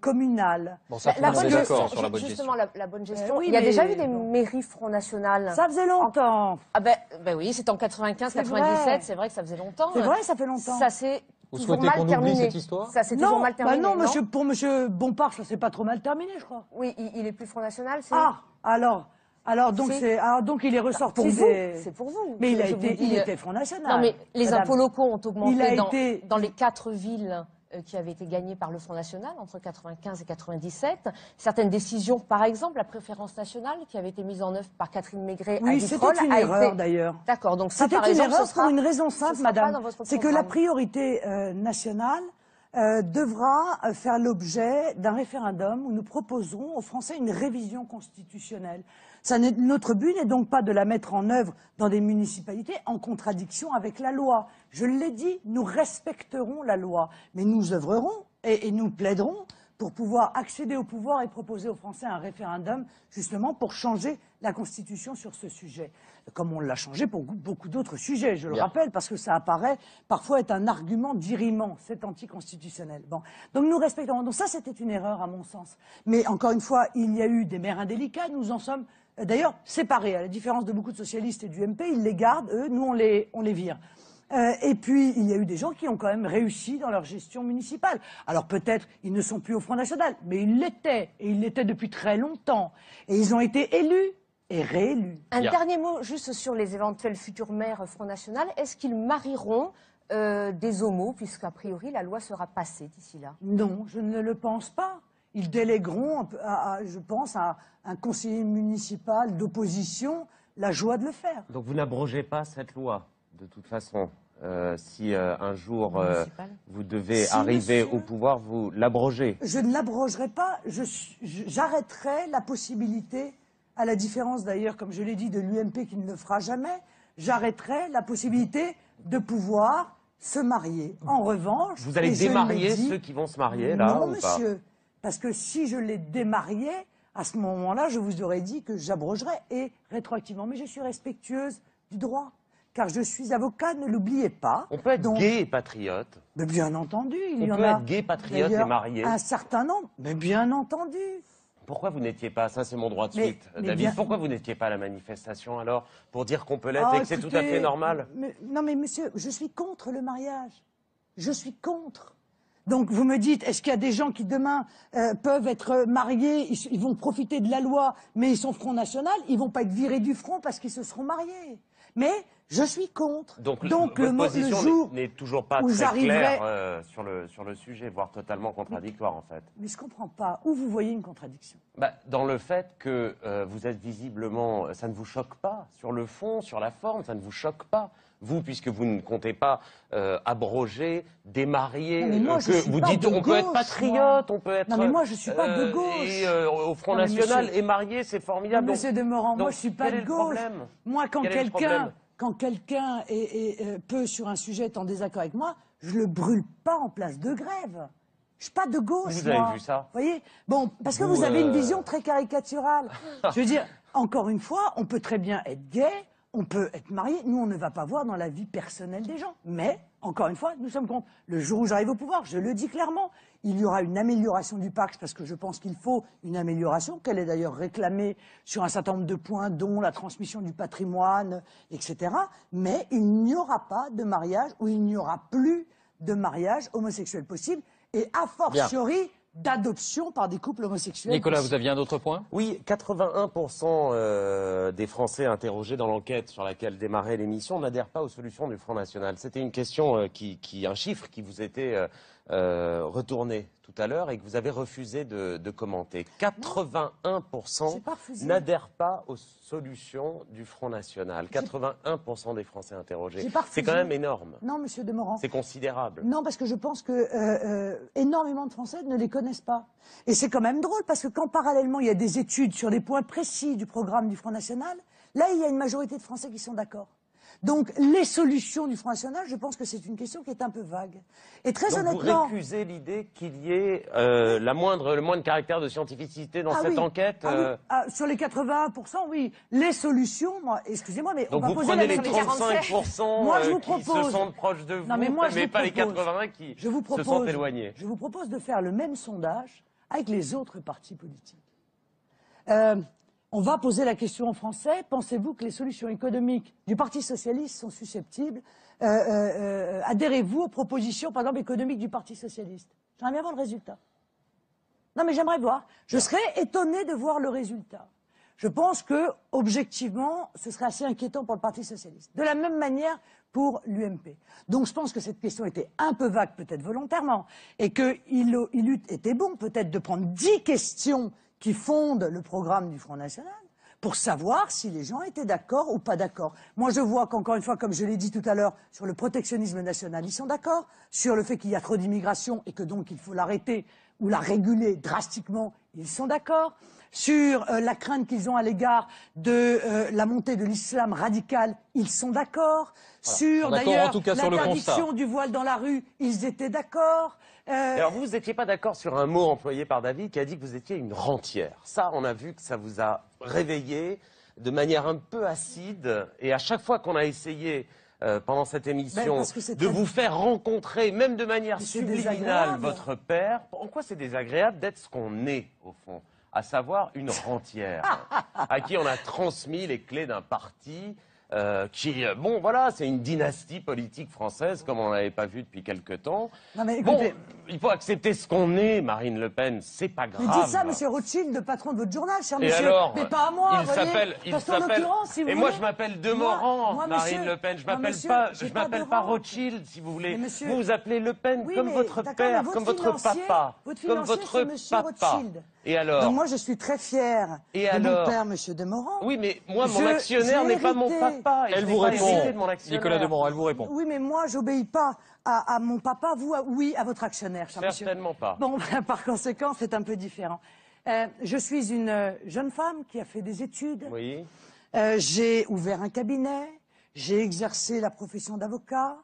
communales. Bon, ça, on est d'accord sur la bonne gestion. Justement, la bonne gestion. Oui, il y a déjà eu des mairies Front National. Ça faisait longtemps. Ah ben oui, c'était en 95, 97, c'est vrai que ça faisait longtemps. C'est vrai, ça fait longtemps. Ça s'est Vous toujours souhaitez mal qu'on terminé. oublie cette histoire? Ça s'est toujours mal terminé. Non, pour monsieur Bompard, ça s'est pas trop mal terminé, je crois. Oui, il est plus Front National, c'est... donc il est ressorti pour vous, c'est pour vous. Mais il était Front National. Non, mais les impôts locaux ont augmenté dans les 4 villes qui avaient été gagnées par le Front National entre 95 et 97. Certaines décisions, par exemple, la préférence nationale qui avait été mise en œuvre par Catherine Maigret à Vitrolles, c'était une erreur d'ailleurs. D'accord, donc ça, c'était par exemple, une erreur pour une raison simple, madame. C'est que la priorité nationale devra faire l'objet d'un référendum où nous proposerons aux Français une révision constitutionnelle. Notre but n'est donc pas de la mettre en œuvre dans des municipalités en contradiction avec la loi. Je l'ai dit, nous respecterons la loi, mais nous œuvrerons et nous plaiderons pour pouvoir accéder au pouvoir et proposer aux Français un référendum, justement pour changer la Constitution sur ce sujet. Comme on l'a changé pour beaucoup d'autres sujets, je le rappelle, parce que ça apparaît parfois être un argument dirimant, c'est anticonstitutionnel. Bon. Donc nous respectons. Donc ça, c'était une erreur à mon sens. Mais encore une fois, il y a eu des maires indélicats, nous en sommes d'ailleurs séparés, à la différence de beaucoup de socialistes et du MP, ils les gardent, eux, nous on les vire. Et puis, il y a eu des gens qui ont quand même réussi dans leur gestion municipale. Alors peut-être, ils ne sont plus au Front National, mais ils l'étaient, et ils l'étaient depuis très longtemps. Et ils ont été élus et réélus. Un dernier mot juste sur les éventuels futurs maires Front National. Est-ce qu'ils marieront des homos, puisqu'a priori la loi sera passée d'ici là? Non, je ne le pense pas. Ils délégueront, je pense, à un conseiller municipal d'opposition la joie de le faire. Donc vous n'abrogez pas cette loi, de toute façon. Si un jour vous devez arriver au pouvoir, vous l'abrogez. Je ne l'abrogerai pas. J'arrêterai la possibilité, à la différence d'ailleurs, comme je l'ai dit, de l'UMP qui ne le fera jamais, j'arrêterai la possibilité de pouvoir se marier. En revanche... Vous allez démarier ceux qui vont se marier, là, non, ou pas? monsieur, parce que si je les démariais, à ce moment-là, je vous aurais dit que j'abrogerais, et rétroactivement. Mais je suis respectueuse du droit, car je suis avocat, ne l'oubliez pas. On peut être gay et patriote. Mais bien entendu, il y en a... On peut être gay, patriote et marié. Un certain nombre, mais bien entendu. Pourquoi vous n'étiez pas, ça c'est mon droit de suite, David, pourquoi vous n'étiez pas à la manifestation alors, pour dire qu'on peut l'être et que c'est tout à fait normal? Non mais monsieur, je suis contre le mariage. Je suis contre. Donc vous me dites, est-ce qu'il y a des gens qui demain peuvent être mariés, ils vont profiter de la loi, mais ils sont Front National, ils vont pas être virés du front parce qu'ils se seront mariés. Mais je suis contre. Donc le position n'est toujours pas très claire sur le sujet, voire totalement contradictoire en fait. Mais je comprends pas. Où vous voyez une contradiction? Dans le fait que vous êtes visiblement, ça ne vous choque pas sur le fond, sur la forme, ça ne vous choque pas. Vous, puisque vous ne comptez pas abroger, démarier, vous dites on peut être patriote, on peut être... Non mais moi je suis pas de gauche. Et au Front National, et marié, c'est formidable. Monsieur Demorand, moi je suis pas de gauche. Moi quand quelqu'un peut sur un sujet être en désaccord avec moi, je le brûle pas en place de grève. Je suis pas de gauche. Vous avez vu ça? Vous voyez? Bon, parce que vous avez une vision très caricaturale. Je veux dire, encore une fois, on peut très bien être gay, on peut être marié, nous on ne va pas voir dans la vie personnelle des gens. Mais, encore une fois, nous sommes contre. Le jour où j'arrive au pouvoir, je le dis clairement, il y aura une amélioration du Pacs, parce que je pense qu'il faut une amélioration, qu'elle est d'ailleurs réclamée sur un certain nombre de points, dont la transmission du patrimoine, etc. Mais il n'y aura pas de mariage, ou il n'y aura plus de mariage homosexuel possible, et a fortiori... d'adoption par des couples homosexuels. Nicolas, vous aviez un autre point? Oui, 81% des Français interrogés dans l'enquête sur laquelle démarrait l'émission n'adhèrent pas aux solutions du Front National. C'était une question, un chiffre qui vous était retourné tout à l'heure et que vous avez refusé de commenter. 81% n'adhèrent pas aux solutions du Front National. 81% des Français interrogés. C'est quand même énorme. Non, monsieur Demorand. C'est considérable. Non, parce que je pense que énormément de Français ne les connaissent pas. Et c'est quand même drôle, parce que quand parallèlement il y a des études sur des points précis du programme du Front National, là il y a une majorité de Français qui sont d'accord. Donc, les solutions du Front National, je pense que c'est une question qui est un peu vague. Et très honnêtement... Vous récusez l'idée qu'il y ait le moindre caractère de scientificité dans cette enquête sur les 81%, oui. Les solutions, excusez-moi, mais donc on va poser la question. Donc vous prenez les 35% qui se sentent proches de vous, mais pas les 80% qui se sentent éloignés. Je vous propose de faire le même sondage avec les autres partis politiques. On va poser la question aux Français. Pensez-vous que les solutions économiques du Parti socialiste sont susceptibles adhérez-vous aux propositions, par exemple, économiques du Parti socialiste? J'aimerais bien voir le résultat. Non, mais j'aimerais voir. Je serais étonné de voir le résultat. Je pense que, objectivement, ce serait assez inquiétant pour le Parti socialiste. De la même manière pour l'UMP. Donc je pense que cette question était un peu vague, peut-être volontairement, et qu'il eût été bon, peut-être, de prendre 10 questions qui fondent le programme du Front National, pour savoir si les gens étaient d'accord ou pas d'accord. Moi, je vois qu'encore une fois, comme je l'ai dit tout à l'heure, sur le protectionnisme national, ils sont d'accord. Sur le fait qu'il y a trop d'immigration et que donc il faut l'arrêter ou la réguler drastiquement, ils sont d'accord. Sur la crainte qu'ils ont à l'égard de la montée de l'islam radical, ils sont d'accord. Sur d'ailleurs l'interdiction du voile dans la rue, ils étaient d'accord. Alors vous n'étiez pas d'accord sur un mot employé par David qui a dit que vous étiez une rentière. Ça, on a vu que ça vous a réveillé de manière un peu acide. Et à chaque fois qu'on a essayé pendant cette émission de vous faire rencontrer, même de manière subliminale, votre père, en quoi c'est désagréable d'être ce qu'on est, au fond? à savoir une rentière, à qui on a transmis les clés d'un parti bon, voilà, c'est une dynastie politique française, comme on l'avait pas vu depuis quelque temps. Non, mais écoutez... Bon, il faut accepter ce qu'on est, Marine Le Pen, c'est pas grave. Mais dites ça, monsieur Rothschild, le patron de votre journal, cher et monsieur. Alors, mais pas à moi, il s'appelle, si et moi je m'appelle Demorand, moi, Marine monsieur, Le Pen, je m'appelle m'appelle pas Rothschild, si vous voulez. Monsieur, vous vous appelez Le Pen, oui, comme votre père, comme votre papa, comme votre papa. Et alors? Donc moi, je suis très fière de mon père, monsieur Demorand. Oui, mais moi, mon actionnaire n'est pas mon papa. Elle vous répond, Nicolas Demorand, elle vous répond. Oui, mais moi, j'obéis pas à mon papa, vous, oui, à votre actionnaire, cher monsieur. Certainement pas. Bon, par conséquent, c'est un peu différent. Je suis une jeune femme qui a fait des études. Oui. J'ai ouvert un cabinet. J'ai exercé la profession d'avocat.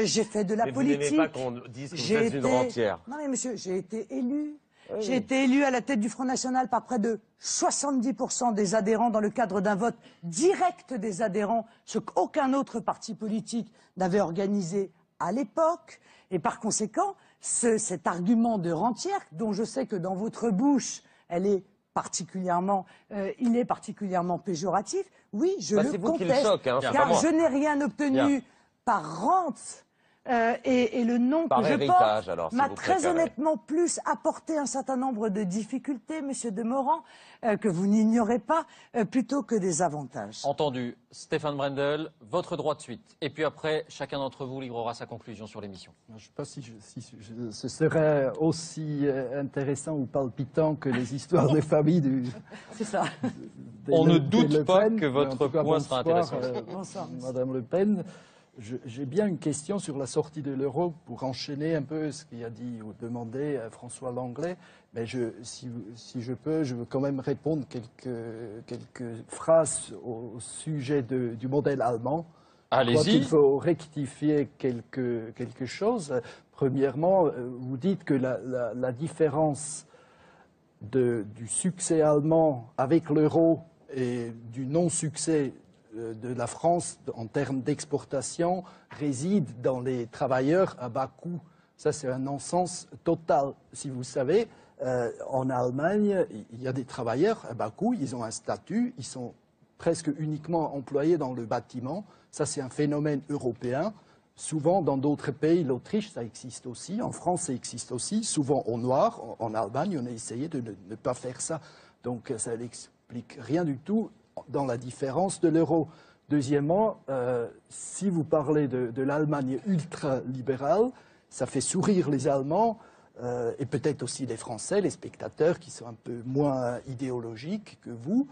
J'ai fait de la politique. Vous n'aimez pas qu'on dise que vous êtes une rentière. Non, mais monsieur, j'ai été élu. Oui. J'ai été élu à la tête du Front National par près de 70% des adhérents dans le cadre d'un vote direct des adhérents, ce qu'aucun autre parti politique n'avait organisé à l'époque. Et par conséquent, cet argument de rentière, dont je sais que dans votre bouche, il est particulièrement péjoratif, oui, je le conteste, qui le choque, hein, car je n'ai rien obtenu par rente. Et le nom par que je héritage, porte m'a très honnêtement plus apporté un certain nombre de difficultés, monsieur Demorand, que vous n'ignorez pas, plutôt que des avantages. Entendu. Stéphane Brendel, votre droit de suite. Et puis après, chacun d'entre vous livrera sa conclusion sur l'émission. Je ne sais pas si ce serait aussi intéressant ou palpitant que les histoires de famille du... C'est ça. On ne doute pas que votre point sera intéressant. Bonsoir, Madame Le Pen. J'ai bien une question sur la sortie de l'euro pour enchaîner un peu ce qu'il a dit ou demandé François Langlais. Mais si je peux, je veux quand même répondre quelques phrases au sujet du modèle allemand. Allez-y. Je crois qu'il faut rectifier quelque chose. Premièrement, vous dites que la différence du succès allemand avec l'euro et du non-succès de la France en termes d'exportation réside dans les travailleurs à bas coût. Ça, c'est un non-sens total. Si vous savez, en Allemagne, il y a des travailleurs à bas coût, ils ont un statut, ils sont presque uniquement employés dans le bâtiment. Ça, c'est un phénomène européen. Souvent, dans d'autres pays, l'Autriche, ça existe aussi. En France, ça existe aussi. Souvent au noir. En Allemagne, on a essayé de ne pas faire ça. Donc, ça n'explique rien du tout dans la différence de l'euro. Deuxièmement, si vous parlez de l'Allemagne ultra-libérale, ça fait sourire les Allemands et peut-être aussi les Français, les spectateurs qui sont un peu moins idéologiques que vous.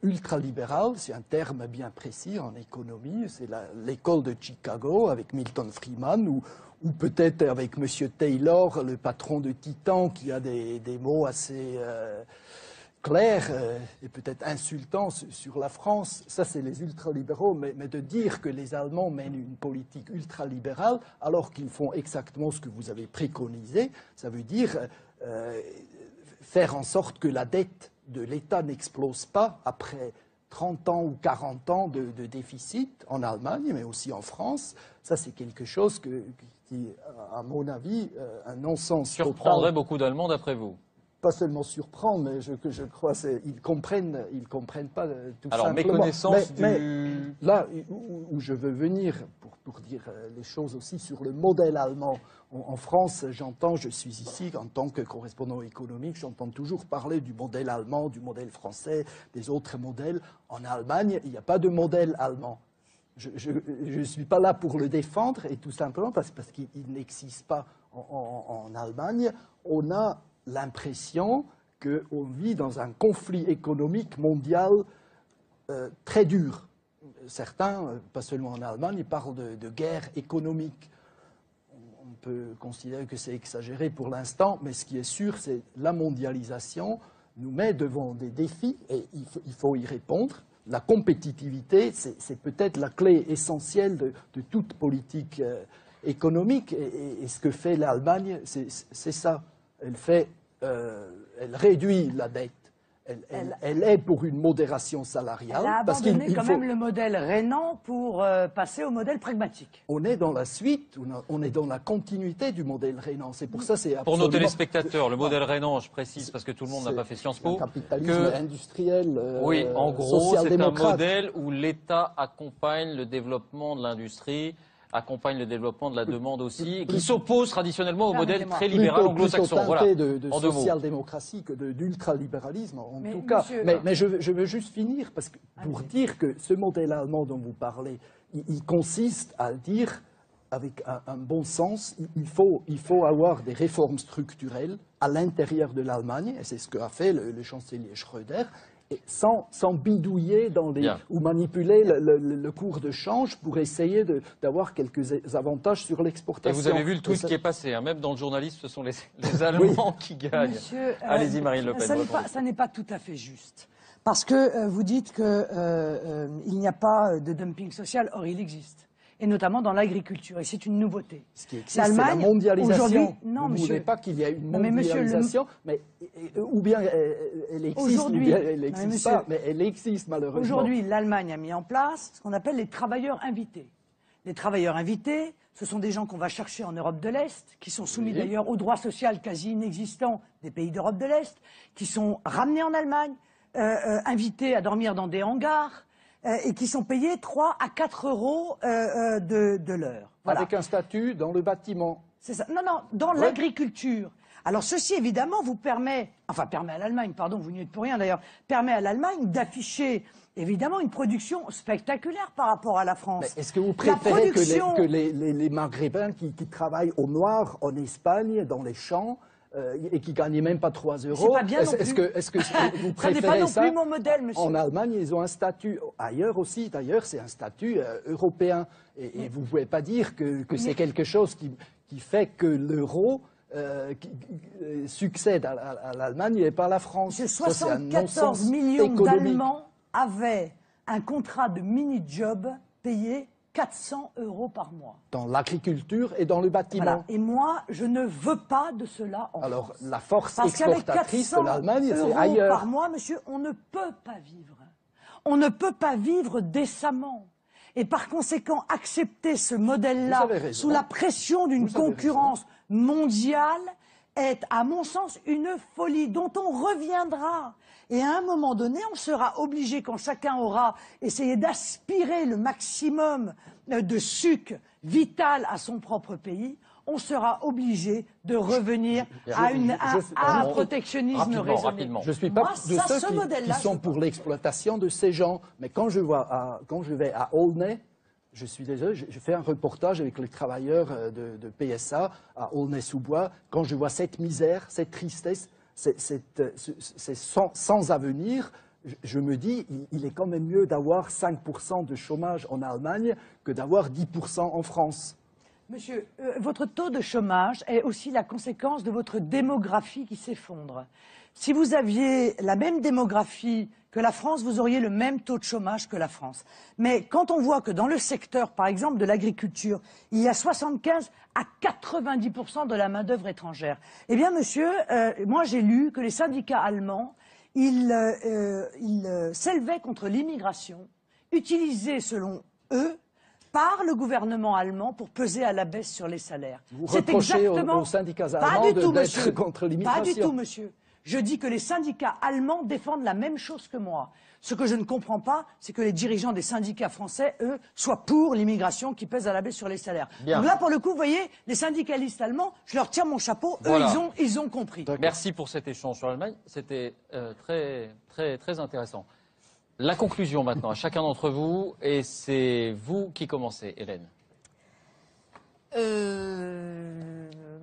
Ultra-libéral, c'est un terme bien précis en économie. C'est l'école de Chicago avec Milton Friedman ou peut-être avec M. Taylor, le patron de Titan, qui a des mots assez... clair et peut-être insultant sur la France, ça c'est les ultralibéraux, mais de dire que les Allemands mènent une politique ultralibérale alors qu'ils font exactement ce que vous avez préconisé, ça veut dire faire en sorte que la dette de l'État n'explose pas après 30 ans ou 40 ans de déficit en Allemagne, mais aussi en France. Ça c'est quelque chose qui, à mon avis, un non-sens total. Surprendrait beaucoup d'Allemands d'après vous. Pas seulement surprendre, mais je crois qu'ils comprennent pas tout Alors, simplement. méconnaissance mais là où je veux venir pour dire les choses aussi sur le modèle allemand. En France, je suis ici en tant que correspondant économique, j'entends toujours parler du modèle allemand, du modèle français, des autres modèles. En Allemagne, il n'y a pas de modèle allemand. Je ne suis pas là pour le défendre, et tout simplement parce qu'il n'existe pas en Allemagne. On a l'impression qu'on vit dans un conflit économique mondial très dur. Certains, pas seulement en Allemagne, parlent de guerre économique. On peut considérer que c'est exagéré pour l'instant, mais ce qui est sûr, c'est que la mondialisation nous met devant des défis et il faut y répondre. La compétitivité, c'est peut-être la clé essentielle de toute politique économique. Et ce que fait l'Allemagne, c'est ça. Elle réduit la dette. Elle est pour une modération salariale. Elle a abandonné quand même le modèle rhénan pour passer au modèle pragmatique. On est dans la suite, on est dans la continuité du modèle rhénan. C'est pour ça, c'est absolument... Pour nos téléspectateurs, le modèle rhénan, je précise parce que tout le monde n'a pas fait Sciences Po. Capitalisme industriel. Oui, en gros, c'est un modèle où l'État accompagne le développement de l'industrie, accompagne le développement de la demande aussi, et qui s'oppose traditionnellement au modèle très libéral anglo-saxon. Voilà, de social-démocratie que d'ultralibéralisme, en tout cas. Mais je veux juste finir, parce que pour dire que ce modèle allemand dont vous parlez, il consiste à dire, avec un bon sens, il faut avoir des réformes structurelles à l'intérieur de l'Allemagne, et c'est ce qu'a fait le chancelier Schröder, et sans bidouiller ou manipuler le cours de change pour essayer d'avoir quelques avantages sur l'exportation. Et vous avez vu le tweet qui est passé, hein, même dans le journalisme, ce sont les Allemands qui gagnent. Allez-y, Marine Le Pen. Ça n'est pas tout à fait juste. Parce que vous dites qu'il n'y a pas de dumping social, or il existe. Et notamment dans l'agriculture. Et c'est une nouveauté. Ce qui existe, c'est la mondialisation. Non, vous ne voulez pas qu'il y ait une mondialisation, mais ou bien elle existe, ou bien elle n'existe pas, mais elle existe malheureusement. Aujourd'hui, l'Allemagne a mis en place ce qu'on appelle les travailleurs invités. Les travailleurs invités, ce sont des gens qu'on va chercher en Europe de l'Est, qui sont soumis d'ailleurs au droit social quasi inexistant des pays d'Europe de l'Est, qui sont ramenés en Allemagne, invités à dormir dans des hangars, et qui sont payés 3 à 4 euros de l'heure. Voilà. Avec un statut dans le bâtiment. C'est ça. Non, dans l'agriculture. Alors ceci, évidemment, permet à l'Allemagne, pardon, vous n'y êtes pour rien d'ailleurs, permet à l'Allemagne d'afficher, évidemment, une production spectaculaire par rapport à la France. Est-ce que vous préférez que les Maghrébins qui travaillent au noir en Espagne, dans les champs, et qui ne gagnent même pas 3 euros. Est-ce que vous préférez ça? N'est pas non plus mon modèle, monsieur. En Allemagne, ils ont un statut, ailleurs aussi, d'ailleurs, c'est un statut européen. Et vous ne pouvez pas dire que c'est quelque chose qui fait que l'euro succède à l'Allemagne et pas à la France. 74 millions d'Allemands avaient un contrat de mini-job payé 400 euros par mois. Dans l'agriculture et dans le bâtiment. Voilà. Et moi, je ne veux pas de cela en Alors, France. la force exportatrice de l'Allemagne, c'est ailleurs. Par mois, monsieur, on ne peut pas vivre. On ne peut pas vivre décemment. Et par conséquent, accepter ce modèle-là sous la pression d'une concurrence mondiale est, à mon sens, une folie dont on reviendra. Et à un moment donné, on sera obligé, quand chacun aura essayé d'aspirer le maximum de sucre vital à son propre pays, on sera obligé de revenir à un protectionnisme raisonné. Je ne suis pas de ceux qui sont pour l'exploitation de ces gens. Mais quand je vais à Aulnay, je suis désolé, je fais un reportage avec les travailleurs de PSA à Aulnay-sous-Bois. Quand je vois cette misère, cette tristesse, c'est sans avenir, je me dis, il est quand même mieux d'avoir 5% de chômage en Allemagne que d'avoir 10% en France. Monsieur, votre taux de chômage est aussi la conséquence de votre démographie qui s'effondre. Si vous aviez la même démographie que la France, vous auriez le même taux de chômage que la France. Mais quand on voit que dans le secteur, par exemple, de l'agriculture, il y a 75 à 90% de la main-d'œuvre étrangère, eh bien, monsieur, moi j'ai lu que les syndicats allemands, ils s'élevaient contre l'immigration, utilisée selon eux par le gouvernement allemand pour peser à la baisse sur les salaires. Vous reprochez aux syndicats allemands d'être contre l'immigration? Pas du tout, monsieur. Je dis que les syndicats allemands défendent la même chose que moi. Ce que je ne comprends pas, c'est que les dirigeants des syndicats français, eux, soient pour l'immigration qui pèse à la baisse sur les salaires. Bien. Donc là, pour le coup, vous voyez, les syndicalistes allemands, je leur tire mon chapeau, voilà. Eux, ils ont compris. Merci pour cet échange sur l'Allemagne, c'était très intéressant. La conclusion maintenant à chacun d'entre vous, et c'est vous qui commencez, Hélène.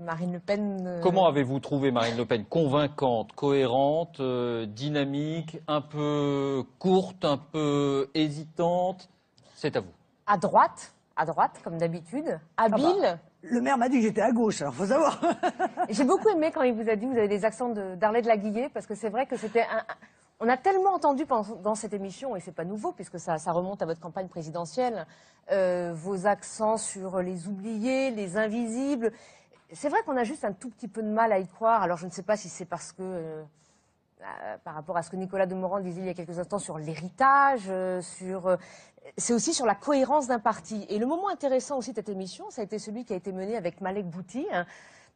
Marine Le Pen... Comment avez-vous trouvé Marine Le Pen? Convaincante, cohérente, dynamique, un peu courte, un peu hésitante? C'est à vous. À droite, comme d'habitude. Habile. Ah bah, le maire m'a dit que j'étais à gauche, alors faut savoir. J'ai beaucoup aimé quand il vous a dit que vous avez des accents d'Arlette Laguillet, parce que c'est vrai que c'était on a tellement entendu dans cette émission, et c'est pas nouveau puisque ça remonte à votre campagne présidentielle, vos accents sur les oubliés, les invisibles. C'est vrai qu'on a juste un tout petit peu de mal à y croire. Alors je ne sais pas si c'est parce que par rapport à ce que Nicolas Demorand disait il y a quelques instants sur l'héritage, c'est aussi sur la cohérence d'un parti. Et le moment intéressant aussi de cette émission, ça a été celui qui a été mené avec Malek Bouti, hein,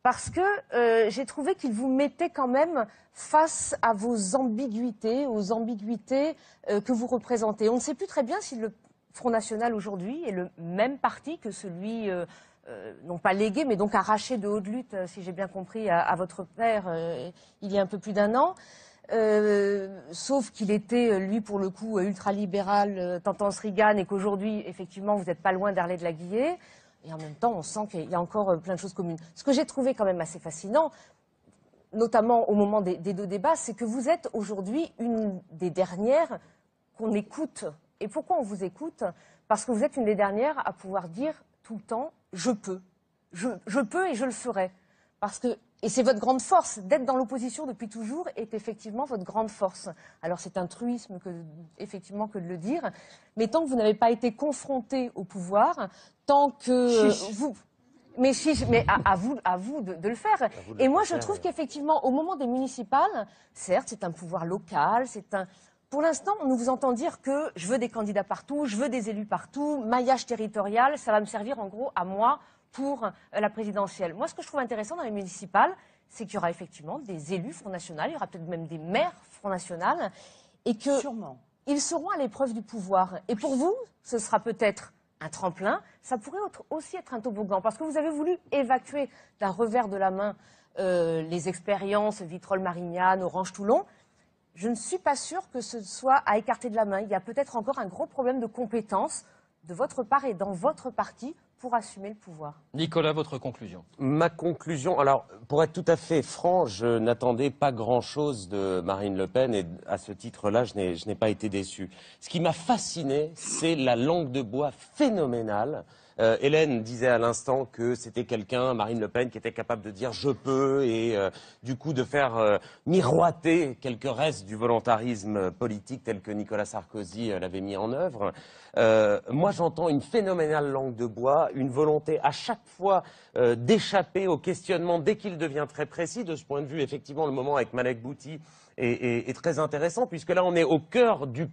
parce que j'ai trouvé qu'il vous mettait quand même face à vos ambiguïtés, aux ambiguïtés que vous représentez. On ne sait plus très bien si le Front National aujourd'hui est le même parti que celui, non pas légué, mais donc arraché de haute lutte, si j'ai bien compris, à votre père il y a un peu plus d'1 an. Sauf qu'il était, lui, pour le coup, ultralibéral, tendance Reagan, et qu'aujourd'hui, effectivement, vous n'êtes pas loin d'Arlet de la Guillet. Et en même temps, on sent qu'il y a encore plein de choses communes. Ce que j'ai trouvé quand même assez fascinant, notamment au moment des 2 débats, c'est que vous êtes aujourd'hui une des dernières qu'on écoute. Et pourquoi on vous écoute? Parce que vous êtes une des dernières à pouvoir dire tout le temps « je peux ». Je peux et je le ferai. Parce que, et c'est votre grande force, d'être dans l'opposition depuis toujours est effectivement votre grande force. Alors c'est un truisme effectivement que de le dire, mais tant que vous n'avez pas été confronté au pouvoir, tant que vous... Mais à vous de le faire. Et moi je trouve qu'effectivement au moment des municipales, certes c'est un pouvoir local, pour l'instant, on nous vous entend dire que je veux des candidats partout, je veux des élus partout, maillage territorial, ça va me servir en gros à moi pour la présidentielle. Moi, ce que je trouve intéressant dans les municipales, c'est qu'il y aura effectivement des élus Front National, il y aura peut-être même des maires Front National, et qu'ils seront à l'épreuve du pouvoir. Et pour vous, ce sera peut-être un tremplin, ça pourrait aussi être un toboggan, parce que vous avez voulu évacuer d'un revers de la main les expériences Vitrolles-Marignane, Orange-Toulon. Je ne suis pas sûre que ce soit à écarter de la main. Il y a peut-être encore un gros problème de compétence de votre part et dans votre parti pour assumer le pouvoir. Nicolas, votre conclusion? Ma conclusion, alors pour être tout à fait franc, je n'attendais pas grand-chose de Marine Le Pen et à ce titre-là, je n'ai pas été déçu. Ce qui m'a fasciné, c'est la langue de bois phénoménale. Hélène disait à l'instant que c'était quelqu'un, Marine Le Pen, qui était capable de dire « je peux » et du coup de faire miroiter quelques restes du volontarisme politique tel que Nicolas Sarkozy l'avait mis en œuvre. Moi, j'entends une phénoménale langue de bois, une volonté à chaque fois d'échapper au questionnement dès qu'il devient très précis. De ce point de vue, effectivement, le moment avec Malek Bouti est très intéressant, puisque là, on est au cœur du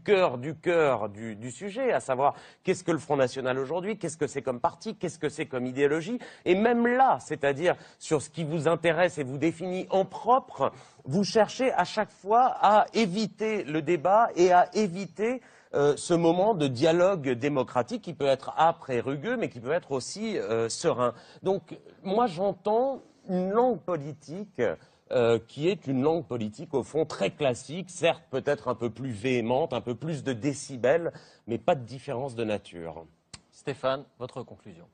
sujet, à savoir qu'est-ce que le Front National aujourd'hui, qu'est-ce que c'est comme parti, qu'est-ce que c'est comme idéologie, et même là, c'est-à-dire sur ce qui vous intéresse et vous définit en propre, vous cherchez à chaque fois à éviter le débat et à éviter ce moment de dialogue démocratique qui peut être âpre et rugueux, mais qui peut être aussi serein. Donc, moi, j'entends une langue politique qui est une langue politique, au fond, très classique, certes peut-être un peu plus véhémente, un peu plus de décibels, mais pas de différence de nature. Stéphane, votre conclusion?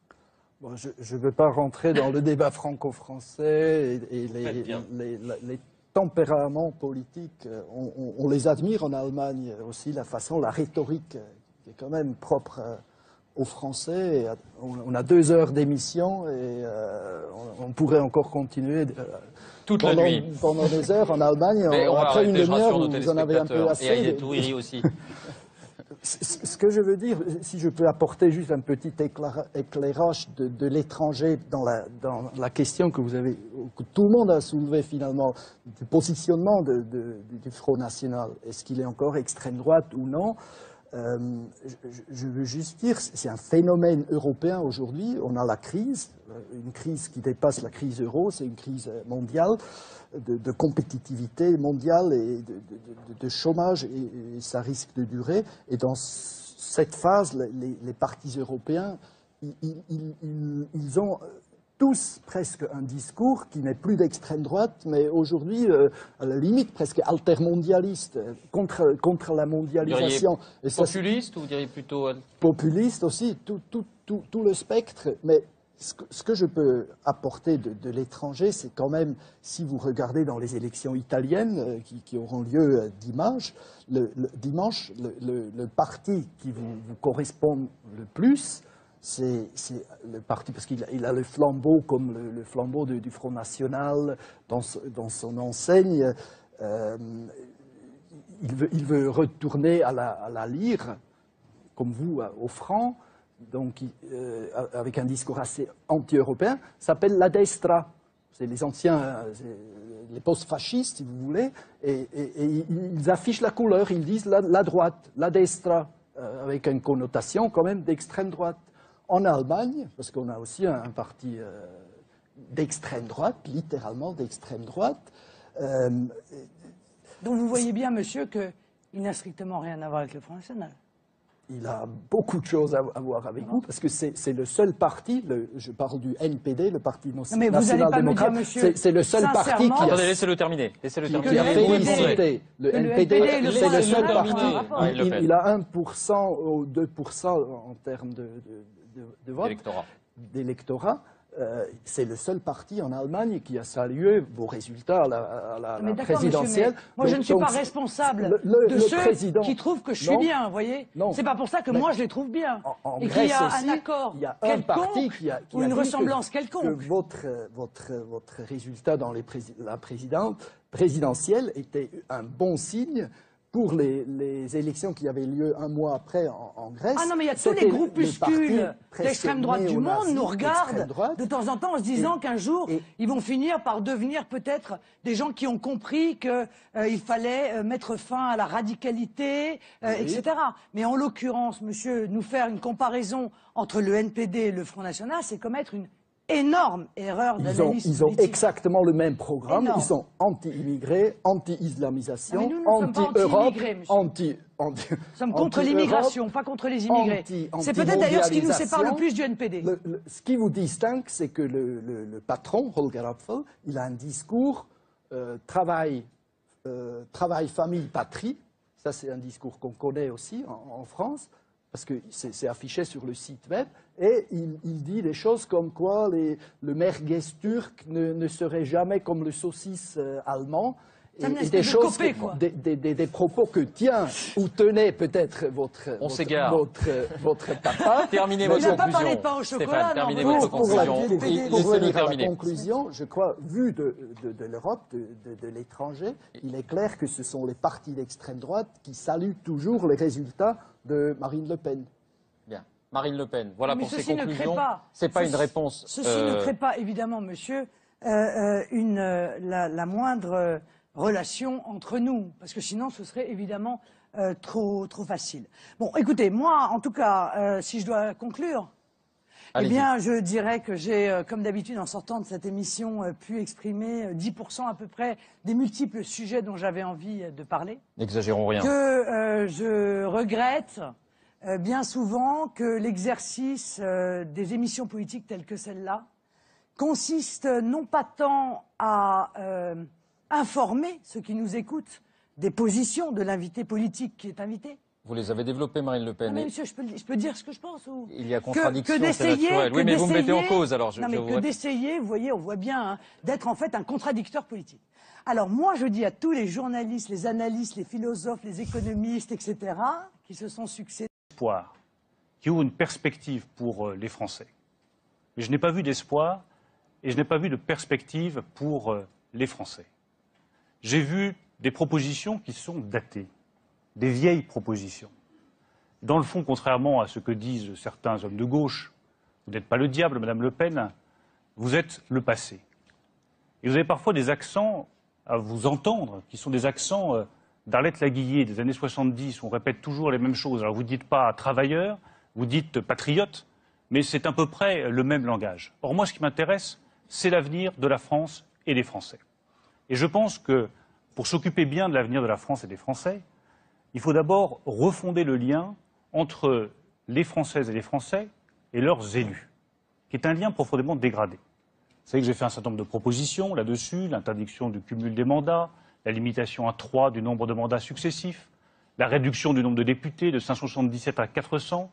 Bon, je ne veux pas rentrer dans le débat franco-français et les tempéraments politiques. On les admire en Allemagne aussi, la rhétorique qui est quand même propre aux Français. On a 2 heures d'émission et on pourrait encore continuer toute la nuit pendant des heures en Allemagne. Après une demi-heure, vous en avez un peu assez. Et Ayetouri aussi. Ce que je veux dire, si je peux apporter juste un petit éclairage de l'étranger dans la question que tout le monde a soulevée finalement, du positionnement du Front National. Est-ce qu'il est encore extrême droite ou non? Je veux juste dire, c'est un phénomène européen aujourd'hui. On a la crise, une crise qui dépasse la crise euro, c'est une crise mondiale de compétitivité mondiale et de chômage, et ça risque de durer. Et dans cette phase, les partis européens, ils ont tous presque un discours qui n'est plus d'extrême droite, mais aujourd'hui, à la limite, presque altermondialiste, contre la mondialisation. Et populiste, ou vous diriez plutôt... Populiste aussi, tout le spectre. Mais ce que je peux apporter de l'étranger, c'est quand même, si vous regardez dans les élections italiennes qui auront lieu dimanche, le parti qui vous correspond le plus, c'est le parti, parce qu'il a le flambeau comme le flambeau du Front National dans son enseigne. Il veut retourner à la lire, comme vous, au franc, donc avec un discours assez anti-européen, s'appelle la destra. c'est les anciens, les post-fascistes, si vous voulez, et ils affichent la couleur, ils disent la droite, la destra, avec une connotation quand même d'extrême droite. En Allemagne, parce qu'on a aussi un parti d'extrême droite, littéralement d'extrême droite. Donc vous voyez bien, monsieur, qu'il n'a strictement rien à voir avec le Front National. Il a beaucoup de choses à voir avec vous, parce que c'est le seul parti, je parle du NPD, le Parti national-démocrate, c'est le seul parti qui a... Attendez, laissez-le terminer. Qui a félicité. Le NPD, c'est le seul parti. Il a 1% ou 2% en termes de vote, d'électorat. C'est le seul parti en Allemagne qui a salué vos résultats à la présidentielle. Monsieur, moi, je ne suis pas responsable de ceux qui trouvent que je suis bien, vous voyez. C'est pas pour ça que moi, je les trouve bien. Et qu'il y a un accord quelconque ou une ressemblance quelconque. Que votre résultat dans la présidentielle était un bon signe pour les élections qui avaient lieu un mois après en Grèce. Ah non, mais il y a tous les groupuscules d'extrême droite du monde nous regardent de temps en temps en se disant qu'un jour, ils vont finir par devenir peut-être des gens qui ont compris qu'il fallait mettre fin à la radicalité, etc. Mais en l'occurrence, monsieur, nous faire une comparaison entre le NPD et le Front National, c'est commettre une énorme erreur d'analyse. Ils ont exactement le même programme. Énorme. Ils sont anti-immigrés, anti-islamisation, anti-Europe, Nous sommes contre l'immigration, pas contre les immigrés. C'est peut-être d'ailleurs ce qui nous sépare le plus du NPD. Ce qui vous distingue, c'est que le patron, Holger Apfel, il a un discours travail, famille, patrie. Ça, c'est un discours qu'on connaît aussi en France, parce que c'est affiché sur le site web, et il dit des choses comme quoi le merguez turc ne serait jamais comme le saucisse allemand, et des choses, des propos que tient ou tenait peut-être votre papa. Terminez votre conclusion. Il n'a pas parlé de pain au chocolat. Stéphane, terminez votre conclusion. Pour venir à la conclusion, je crois, vu de l'Europe, de l'étranger, il est clair que ce sont les partis d'extrême droite qui saluent toujours les résultats de Marine Le Pen. Bien. Marine Le Pen, voilà pour ses conclusions. Ce n'est pas une réponse. Ceci ne crée pas, évidemment, monsieur, la moindre relation entre nous, parce que sinon ce serait évidemment trop facile. Bon, écoutez, moi, en tout cas, si je dois conclure, eh bien, je dirais que j'ai, comme d'habitude, en sortant de cette émission, pu exprimer 10% à peu près des multiples sujets dont j'avais envie de parler. N'exagérons rien. Que je regrette bien souvent que l'exercice des émissions politiques telles que celle-là consiste non pas tant à informer ceux qui nous écoutent des positions de l'invité politique qui est invité. Vous les avez développées, Marine Le Pen. Non, mais monsieur, je peux dire ce que je pense ou... Il y a contradiction, c'est naturel. Oui, mais vous me mettez en cause, alors non, mais que d'essayer, vous voyez, on voit bien, hein, d'être en fait un contradicteur politique. Alors moi, je dis à tous les journalistes, les analystes, les philosophes, les économistes, etc., qui se sont succédés... qui ouvrent une perspective pour les Français. Mais je n'ai pas vu d'espoir et je n'ai pas vu de perspective pour les Français. J'ai vu des propositions qui sont datées, des vieilles propositions. Dans le fond, contrairement à ce que disent certains hommes de gauche, vous n'êtes pas le diable, Madame Le Pen, vous êtes le passé. Et vous avez parfois des accents à vous entendre, qui sont des accents d'Arlette Laguillet des années 70, où on répète toujours les mêmes choses. Alors vous ne dites pas travailleur, vous dites patriote, mais c'est à peu près le même langage. Or moi, ce qui m'intéresse, c'est l'avenir de la France et des Français. Et je pense que pour s'occuper bien de l'avenir de la France et des Français, il faut d'abord refonder le lien entre les Françaises et les Français et leurs élus, qui est un lien profondément dégradé. Vous savez que j'ai fait un certain nombre de propositions là-dessus, l'interdiction du cumul des mandats, la limitation à 3 du nombre de mandats successifs, la réduction du nombre de députés de 577 à 400,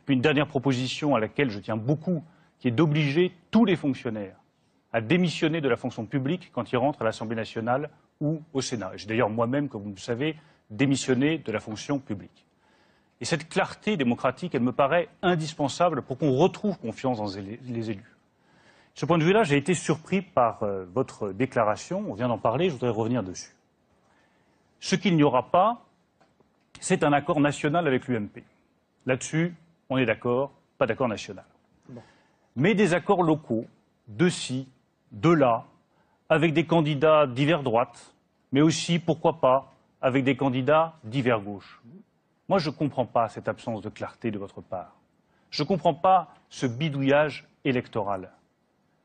puis une dernière proposition à laquelle je tiens beaucoup, qui est d'obliger tous les fonctionnaires à démissionner de la fonction publique quand ils rentrent à l'Assemblée nationale ou au Sénat. J'ai d'ailleurs moi-même, comme vous le savez, démissionné de la fonction publique. Et cette clarté démocratique, elle me paraît indispensable pour qu'on retrouve confiance dans les élus. De ce point de vue-là, j'ai été surpris par votre déclaration. On vient d'en parler, je voudrais revenir dessus. Ce qu'il n'y aura pas, c'est un accord national avec l'UMP. Là-dessus, on est d'accord, pas d'accord national. Bon. Mais des accords locaux, de ci, de là, avec des candidats divers droite, mais aussi, pourquoi pas, avec des candidats divers gauche. Moi, je ne comprends pas cette absence de clarté de votre part. Je ne comprends pas ce bidouillage électoral.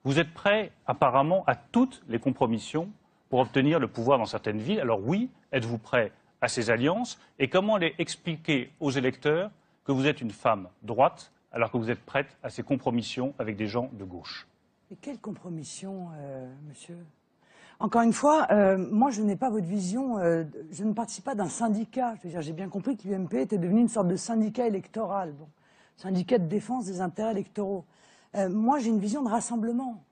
Vous êtes prêts, apparemment, à toutes les compromissions pour obtenir le pouvoir dans certaines villes. Alors oui, êtes-vous prêts à ces alliances? Et comment les expliquer aux électeurs que vous êtes une femme droite alors que vous êtes prête à ces compromissions avec des gens de gauche? Et quelle compromission, monsieur? Encore une fois, moi je n'ai pas votre vision, je ne participe pas d'un syndicat. J'ai bien compris que l'UMP était devenu une sorte de syndicat électoral, bon, syndicat de défense des intérêts électoraux. Moi j'ai une vision de rassemblement.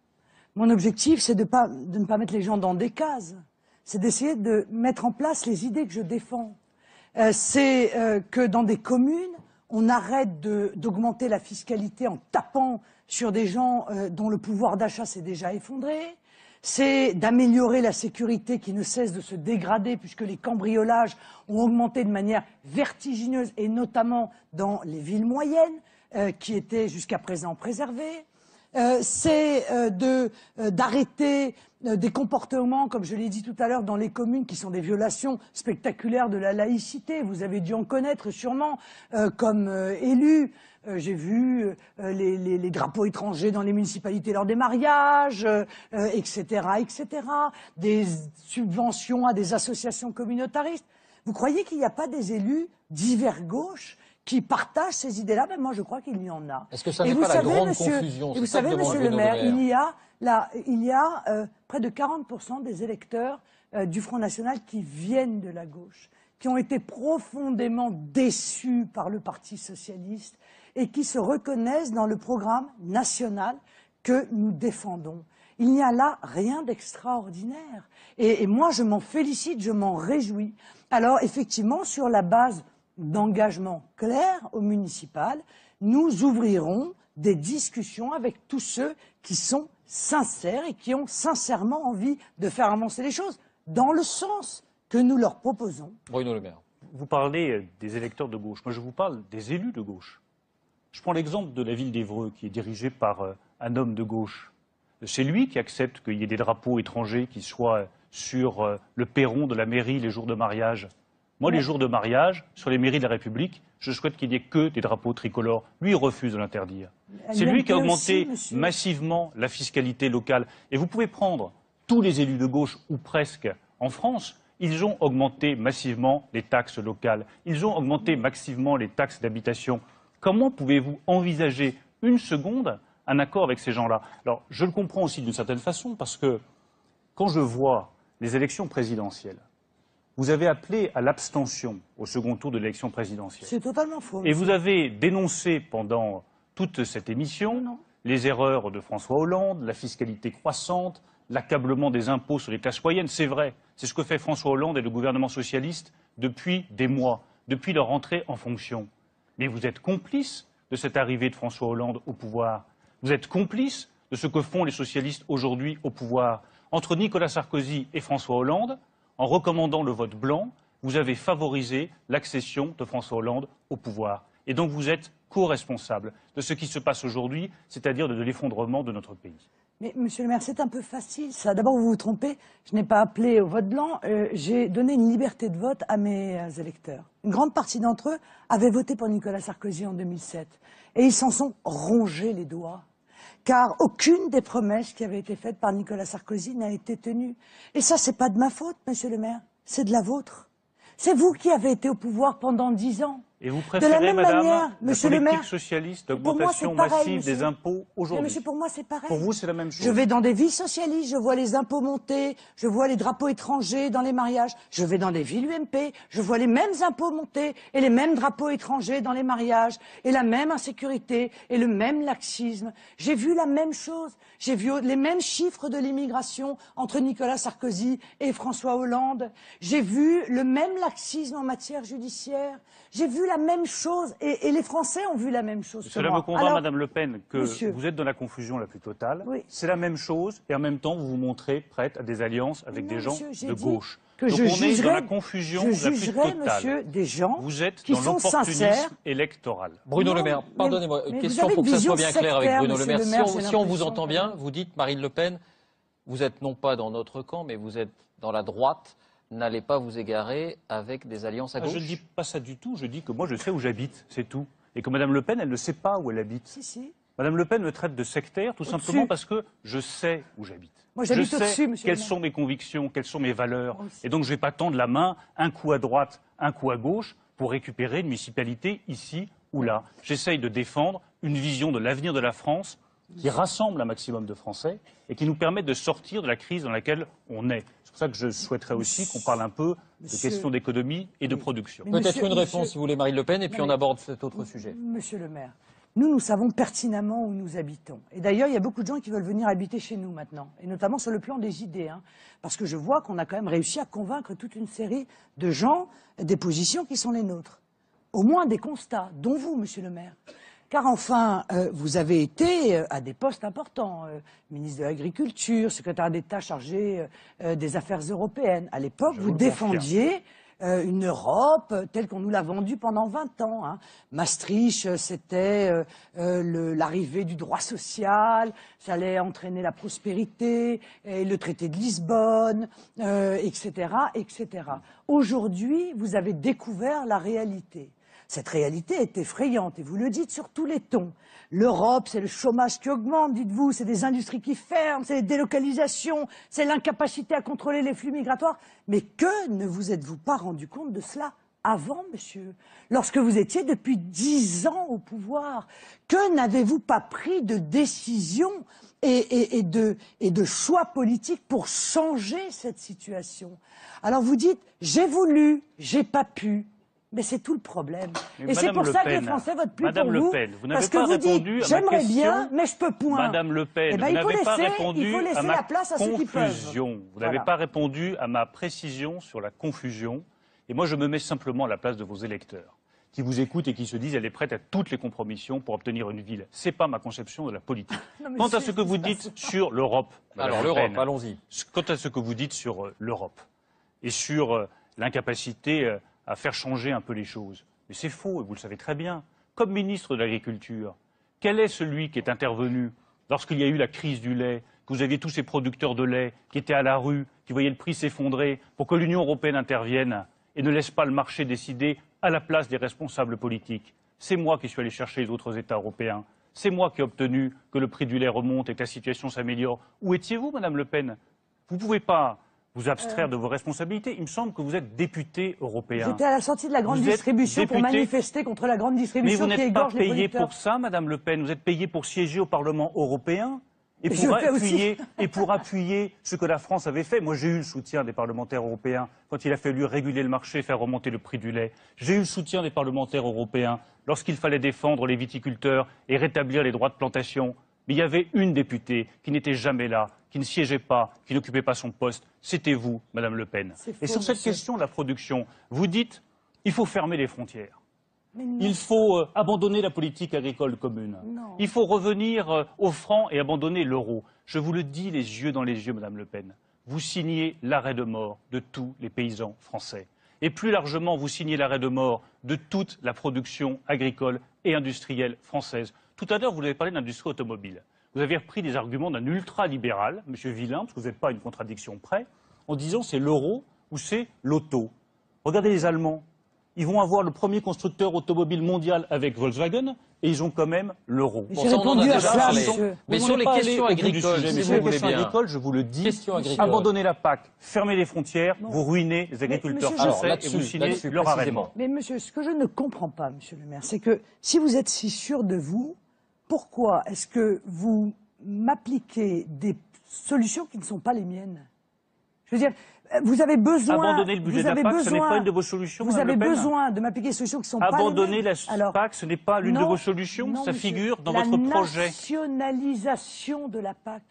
Mon objectif c'est de ne pas mettre les gens dans des cases, c'est d'essayer de mettre en place les idées que je défends. C'est que dans des communes, on arrête d'augmenter la fiscalité en tapant sur des gens dont le pouvoir d'achat s'est déjà effondré. C'est d'améliorer la sécurité qui ne cesse de se dégrader puisque les cambriolages ont augmenté de manière vertigineuse et notamment dans les villes moyennes qui étaient jusqu'à présent préservées. C'est d'arrêter des comportements, comme je l'ai dit tout à l'heure, dans les communes qui sont des violations spectaculaires de la laïcité. Vous avez dû en connaître sûrement comme élu. J'ai vu les drapeaux étrangers dans les municipalités lors des mariages, etc., etc. Des subventions à des associations communautaristes. Vous croyez qu'il n'y a pas des élus divers gauche qui partagent ces idées-là? Ben moi, je crois qu'il y en a. Est-ce que ça n'est pas la grande confusion? Et vous savez, monsieur le maire, il y a près de 40% des électeurs du Front National qui viennent de la gauche, qui ont été profondément déçus par le Parti socialiste et qui se reconnaissent dans le programme national que nous défendons. Il n'y a là rien d'extraordinaire. Et moi, je m'en félicite, je m'en réjouis. Alors, effectivement, sur la base d'engagement clair au municipal, nous ouvrirons des discussions avec tous ceux qui sont sincères et qui ont sincèrement envie de faire avancer les choses dans le sens que nous leur proposons. Bruno Le Maire. Vous parlez des électeurs de gauche. Moi, je vous parle des élus de gauche. Je prends l'exemple de la ville d'Évreux, qui est dirigée par un homme de gauche. C'est lui qui accepte qu'il y ait des drapeaux étrangers qui soient sur le perron de la mairie les jours de mariage. Moi, les jours de mariage, sur les mairies de la République, je souhaite qu'il n'y ait que des drapeaux tricolores. Lui, il refuse de l'interdire. C'est lui qui a augmenté massivement la fiscalité locale. Et vous pouvez prendre tous les élus de gauche, ou presque, en France. Ils ont augmenté massivement les taxes locales. Ils ont augmenté massivement les taxes d'habitation. Comment pouvez-vous envisager une seconde un accord avec ces gens-là? Alors, je le comprends aussi d'une certaine façon, parce que quand je vois les élections présidentielles, vous avez appelé à l'abstention au second tour de l'élection présidentielle. C'est totalement faux. Et vous avez dénoncé pendant toute cette émission les erreurs de François Hollande, la fiscalité croissante, l'accablement des impôts sur les classes moyennes. C'est vrai, c'est ce que fait François Hollande et le gouvernement socialiste depuis des mois, depuis leur entrée en fonction. Mais vous êtes complice de cette arrivée de François Hollande au pouvoir. Vous êtes complice de ce que font les socialistes aujourd'hui au pouvoir. Entre Nicolas Sarkozy et François Hollande, en recommandant le vote blanc, vous avez favorisé l'accession de François Hollande au pouvoir. Et donc vous êtes co-responsable de ce qui se passe aujourd'hui, c'est-à-dire de l'effondrement de notre pays. Mais, monsieur le maire, c'est un peu facile, ça. D'abord, vous vous trompez. Je n'ai pas appelé au vote blanc. J'ai donné une liberté de vote à mes électeurs. Une grande partie d'entre eux avaient voté pour Nicolas Sarkozy en 2007. Et ils s'en sont rongés les doigts. Car aucune des promesses qui avaient été faites par Nicolas Sarkozy n'a été tenue. Et ça, c'est pas de ma faute, monsieur le maire. C'est de la vôtre. C'est vous qui avez été au pouvoir pendant 10 ans. Et vous préférez, madame, la politique socialiste d'augmentation massive des impôts aujourd'hui? Monsieur, pour moi, c'est pareil. Pour vous, c'est la même chose. Je vais dans des villes socialistes, je vois les impôts monter, je vois les drapeaux étrangers dans les mariages. Je vais dans des villes UMP, je vois les mêmes impôts monter et les mêmes drapeaux étrangers dans les mariages, et la même insécurité, et le même laxisme. J'ai vu la même chose. J'ai vu les mêmes chiffres de l'immigration entre Nicolas Sarkozy et François Hollande. J'ai vu le même laxisme en matière judiciaire. J'ai vu la même chose, et les Français ont vu la même chose. Cela me convainc, Madame Le Pen, que vous êtes dans la confusion la plus totale. Oui. C'est la même chose, et en même temps, vous vous montrez prête à des alliances avec des gens de gauche. Donc on est dans la confusion la plus totale. Monsieur, des gens vous êtes qui dans sont sincères électoral. Bruno Le Maire, pardonnez-moi, une question pour que ça soit bien clair avec Bruno Le Maire. Si on vous entend bien, vous dites, Marine Le Pen, vous êtes non pas dans notre camp, mais vous êtes dans la droite. N'allez pas vous égarer avec des alliances à gauche. Je ne dis pas ça du tout. Je dis que moi, je sais où j'habite, c'est tout. Et que Mme Le Pen, elle ne sait pas où elle habite. Si. Mme Le Pen me traite de sectaire, tout simplement parce que je sais où j'habite. Moi, j'habite au-dessus, monsieur. Quelles sont mes convictions, quelles sont mes valeurs. Et donc, je ne vais pas tendre la main, un coup à droite, un coup à gauche, pour récupérer une municipalité ici ou là. J'essaye de défendre une vision de l'avenir de la France qui rassemble un maximum de Français et qui nous permet de sortir de la crise dans laquelle on est. C'est pour ça que je souhaiterais aussi qu'on parle un peu de questions d'économie et de production. Peut-être une réponse, si vous voulez, Marine Le Pen, et puis on aborde cet autre sujet. Monsieur le maire, nous savons pertinemment où nous habitons. Et d'ailleurs, il y a beaucoup de gens qui veulent venir habiter chez nous maintenant, et notamment sur le plan des idées. Parce que je vois qu'on a quand même réussi à convaincre toute une série de gens des positions qui sont les nôtres. Au moins des constats, dont vous, monsieur le maire. Car enfin, vous avez été à des postes importants, ministre de l'Agriculture, secrétaire d'État chargé des Affaires européennes. À l'époque, vous défendiez une Europe telle qu'on nous l'a vendue pendant 20 ans. Maastricht, c'était l'arrivée du droit social, ça allait entraîner la prospérité, et le traité de Lisbonne, etc., etc. Aujourd'hui, vous avez découvert la réalité. Cette réalité est effrayante, et vous le dites sur tous les tons. L'Europe, c'est le chômage qui augmente, dites-vous, c'est des industries qui ferment, c'est les délocalisations, c'est l'incapacité à contrôler les flux migratoires. Mais que ne vous êtes-vous pas rendu compte de cela avant, monsieur, lorsque vous étiez depuis 10 ans au pouvoir? Que n'avez-vous pas pris de décisions et de choix politiques pour changer cette situation? Alors vous dites, j'ai voulu, j'ai pas pu. Mais c'est tout le problème. Et c'est pour ça que les Français votent plus pour vous. Parce que vous dites, j'aimerais bien, mais je peux point. Madame Le Pen, vous n'avez pas répondu à ma confusion. Vous n'avez pas répondu à ma précision sur la confusion. Et moi, je me mets simplement à la place de vos électeurs, qui vous écoutent et qui se disent, elle est prête à toutes les compromissions pour obtenir une ville. Ce n'est pas ma conception de la politique. Quant à ce que vous dites sur l'Europe, alors l'Europe, allons-y. Quant à ce que vous dites sur l'Europe et sur l'incapacité à faire changer un peu les choses. Mais c'est faux, et vous le savez très bien. Comme ministre de l'Agriculture, quel est celui qui est intervenu lorsqu'il y a eu la crise du lait, que vous aviez tous ces producteurs de lait qui étaient à la rue, qui voyaient le prix s'effondrer, pour que l'Union européenne intervienne et ne laisse pas le marché décider à la place des responsables politiques? C'est moi qui suis allé chercher les autres États européens. C'est moi qui ai obtenu que le prix du lait remonte et que la situation s'améliore. Où étiez-vous, Madame Le Pen? Vous ne pouvez pas vous abstraire de vos responsabilités. Il me semble que vous êtes député européen. J'étais à la sortie de la grande distribution pour manifester contre la grande distribution qui égorge les producteurs. Mais vous n'êtes pas payé pour ça, Madame Le Pen. Vous êtes payé pour siéger au Parlement européen et pour appuyer ce que la France avait fait. Moi, j'ai eu le soutien des parlementaires européens quand il a fallu réguler le marché, faire remonter le prix du lait. J'ai eu le soutien des parlementaires européens lorsqu'il fallait défendre les viticulteurs et rétablir les droits de plantation. Mais il y avait une députée qui n'était jamais là, qui ne siégeait pas, qui n'occupait pas son poste. C'était vous, Madame Le Pen. Et sur cette question de la production, vous dites il faut fermer les frontières. Il faut abandonner la politique agricole commune. Non. Il faut revenir au franc et abandonner l'euro. Je vous le dis les yeux dans les yeux, Madame Le Pen. Vous signez l'arrêt de mort de tous les paysans français. Et plus largement, vous signez l'arrêt de mort de toute la production agricole et industrielle française. Tout à l'heure, vous avez parlé d'industrie automobile. Vous avez repris des arguments d'un ultra-libéral, M. Villain, parce que vous n'êtes pas à une contradiction près, en disant c'est l'euro ou c'est l'auto. Regardez les Allemands. Ils vont avoir le premier constructeur automobile mondial avec Volkswagen et ils ont quand même l'euro. J'ai répondu à ça, monsieur. Mais sur les questions agricoles, si vous voulez bien, je vous le dis, abandonnez la PAC, fermez les frontières, vous ruinez les agriculteurs français et vous signez leur arrêtement. Mais monsieur, ce que je ne comprends pas, monsieur le maire, c'est que si vous êtes si sûr de vous, pourquoi est-ce que vous m'appliquez des solutions qui ne sont pas les miennes? Je veux dire, vous avez besoin... Abandonner le budget de la PAC, ce n'est pas une de vos solutions, Vous avez besoin de m'appliquer des solutions qui ne sont pas les mêmes. Abandonner la PAC, ce n'est pas l'une de vos solutions, ça figure dans votre projet. La nationalisation de la PAC.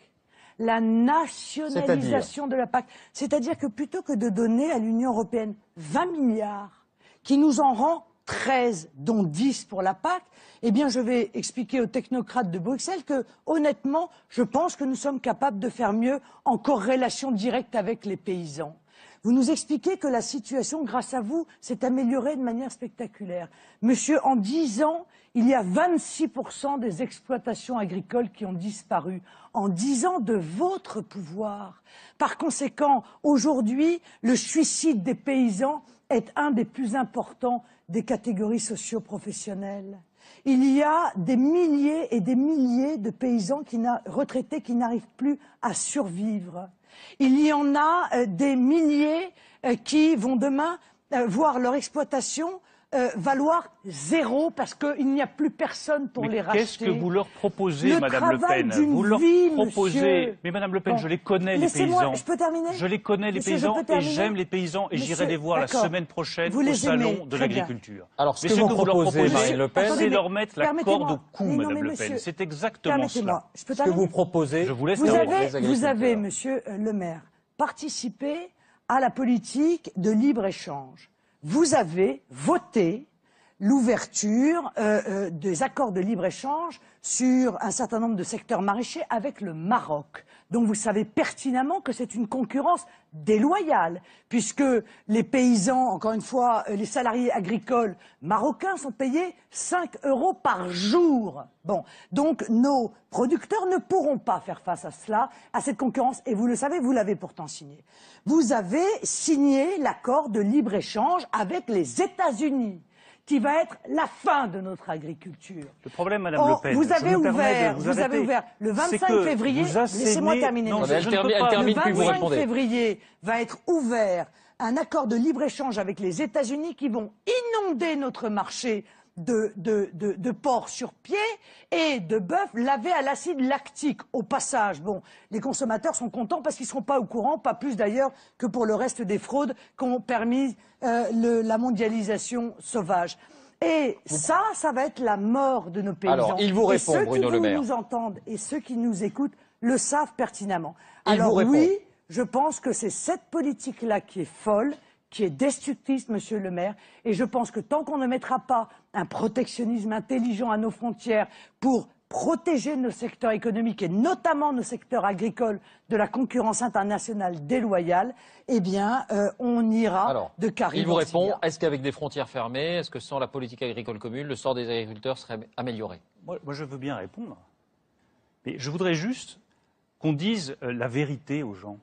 La nationalisation de la PAC. C'est-à-dire que plutôt que de donner à l'Union européenne 20 milliards, qui nous en rend 13, dont 10 pour la PAC, eh bien, je vais expliquer aux technocrates de Bruxelles que, honnêtement, je pense que nous sommes capables de faire mieux en corrélation directe avec les paysans. Vous nous expliquez que la situation, grâce à vous, s'est améliorée de manière spectaculaire. Monsieur, en 10 ans, il y a 26% des exploitations agricoles qui ont disparu. En 10 ans de votre pouvoir. Par conséquent, aujourd'hui, le suicide des paysans est un des plus importants des catégories socio-professionnelles. Il y a des milliers et des milliers de paysans retraités qui n'arrivent plus à survivre. Il y en a des milliers qui vont demain voir leur exploitation valoir 0 parce qu'il n'y a plus personne pour les racheter. Qu'est-ce que vous leur proposez, Madame Le Pen? Vous leur proposez... Monsieur... Mais Madame Le Pen, je les connais, les paysans. Je peux terminer? Je les connais, les paysans, et j'aime les paysans, et j'irai les voir la semaine prochaine au Salon de l'Agriculture. Alors, ce que vous proposez, Marine Le Pen, c'est leur mettre la corde au cou, Madame Le Pen. C'est exactement cela. Ce que vous proposez, je vous laisse vous avez, Monsieur le maire, participé à la politique de libre-échange. Vous avez voté l'ouverture des accords de libre-échange sur un certain nombre de secteurs maraîchers avec le Maroc. Donc vous savez pertinemment que c'est une concurrence déloyale, puisque les paysans, encore une fois, les salariés agricoles marocains sont payés 5 € par jour. Bon, donc nos producteurs ne pourront pas faire face à cela, à cette concurrence, et vous le savez, vous l'avez pourtant signé. Vous avez signé l'accord de libre-échange avec les États-Unis, qui va être la fin de notre agriculture. Le problème, Madame Le Pen, vous avez ouvert le 25 février, laissez-moi terminer. Non, elle termine, puis vous répondez. Le 25 février va être ouvert un accord de libre-échange avec les États-Unis qui vont inonder notre marché de porc sur pied et de bœuf lavé à l'acide lactique. Au passage, bon, les consommateurs sont contents parce qu'ils ne seront pas au courant, pas plus d'ailleurs que pour le reste des fraudes qu'ont permis la mondialisation sauvage. Et ça va être la mort de nos paysans. Alors, il vous répond, Bruno Le Maire. Ceux qui nous entendent et ceux qui nous écoutent le savent pertinemment. Alors oui, je pense que c'est cette politique-là qui est folle, qui est destructrice, Monsieur le maire, et je pense que tant qu'on ne mettra pas un protectionnisme intelligent à nos frontières pour protéger nos secteurs économiques et notamment nos secteurs agricoles de la concurrence internationale déloyale, eh bien, on ira de carré. Il vous répond, est-ce qu'avec des frontières fermées, est-ce que sans la politique agricole commune, le sort des agriculteurs serait amélioré? Moi, je veux bien répondre. Mais je voudrais juste qu'on dise la vérité aux gens.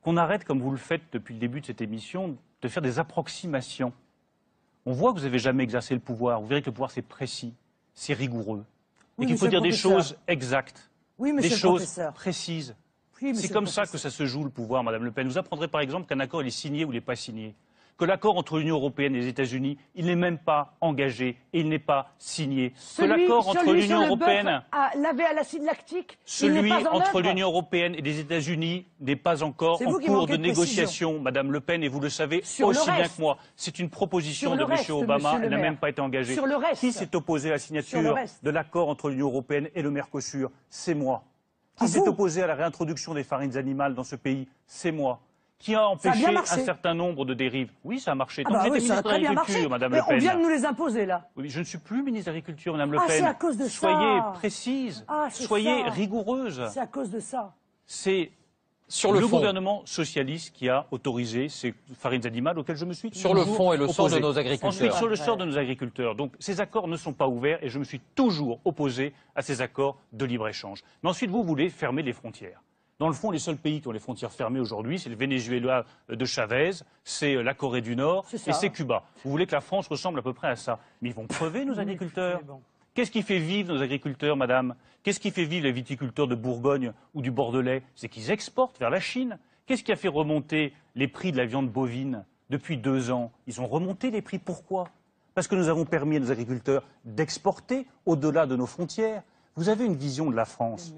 Qu'on arrête, comme vous le faites depuis le début de cette émission, de faire des approximations. On voit que vous n'avez jamais exercé le pouvoir. Vous verrez que le pouvoir, c'est précis, c'est rigoureux. Oui, et qu'il faut dire des choses exactes, des choses précises. Oui, c'est comme ça que ça se joue, le pouvoir, Madame Le Pen. Vous apprendrez par exemple qu'un accord est signé ou il n'est pas signé. Que l'accord entre l'Union européenne et les États-Unis, il n'est même pas engagé et il n'est pas signé. Que l'accord entre l'Union européenne, lavé à l'acide lactique, celui entre l'Union européenne et les États-Unis n'est pas encore en cours de négociation, Madame Le Pen, et vous le savez aussi bien que moi. C'est une proposition de M. Obama, elle n'a même pas été engagée. Qui s'est opposé à la signature de l'accord entre l'Union européenne et le Mercosur? C'est moi. Qui s'est opposé à la réintroduction des farines animales dans ce pays? C'est moi. Qui a empêché un certain nombre de dérives? Oui, ça a marché. Donc j'étais ministre de l'Agriculture, Madame Le Pen. On vient de nous les imposer, là. Oui, je ne suis plus ministre de l'Agriculture, Madame Le Pen. C'est à cause de ça. Soyez précise, soyez rigoureuse. C'est à cause de ça. C'est le gouvernement socialiste qui a autorisé ces farines animales auxquelles je me suis sur le fond et le sort de nos agriculteurs. Ensuite, sur le sort de nos agriculteurs. Donc ces accords ne sont pas ouverts et je me suis toujours opposé à ces accords de libre-échange. Mais ensuite, vous voulez fermer les frontières. Dans le fond, les seuls pays qui ont les frontières fermées aujourd'hui, c'est le Venezuela de Chavez, c'est la Corée du Nord et c'est Cuba. Vous voulez que la France ressemble à peu près à ça. Mais ils vont crever, nos agriculteurs. Qu'est-ce qui fait vivre nos agriculteurs, madame? Qu'est-ce qui fait vivre les viticulteurs de Bourgogne ou du Bordelais? C'est qu'ils exportent vers la Chine. Qu'est-ce qui a fait remonter les prix de la viande bovine depuis 2 ans? Ils ont remonté les prix. Pourquoi? Parce que nous avons permis à nos agriculteurs d'exporter au-delà de nos frontières. Vous avez une vision de la France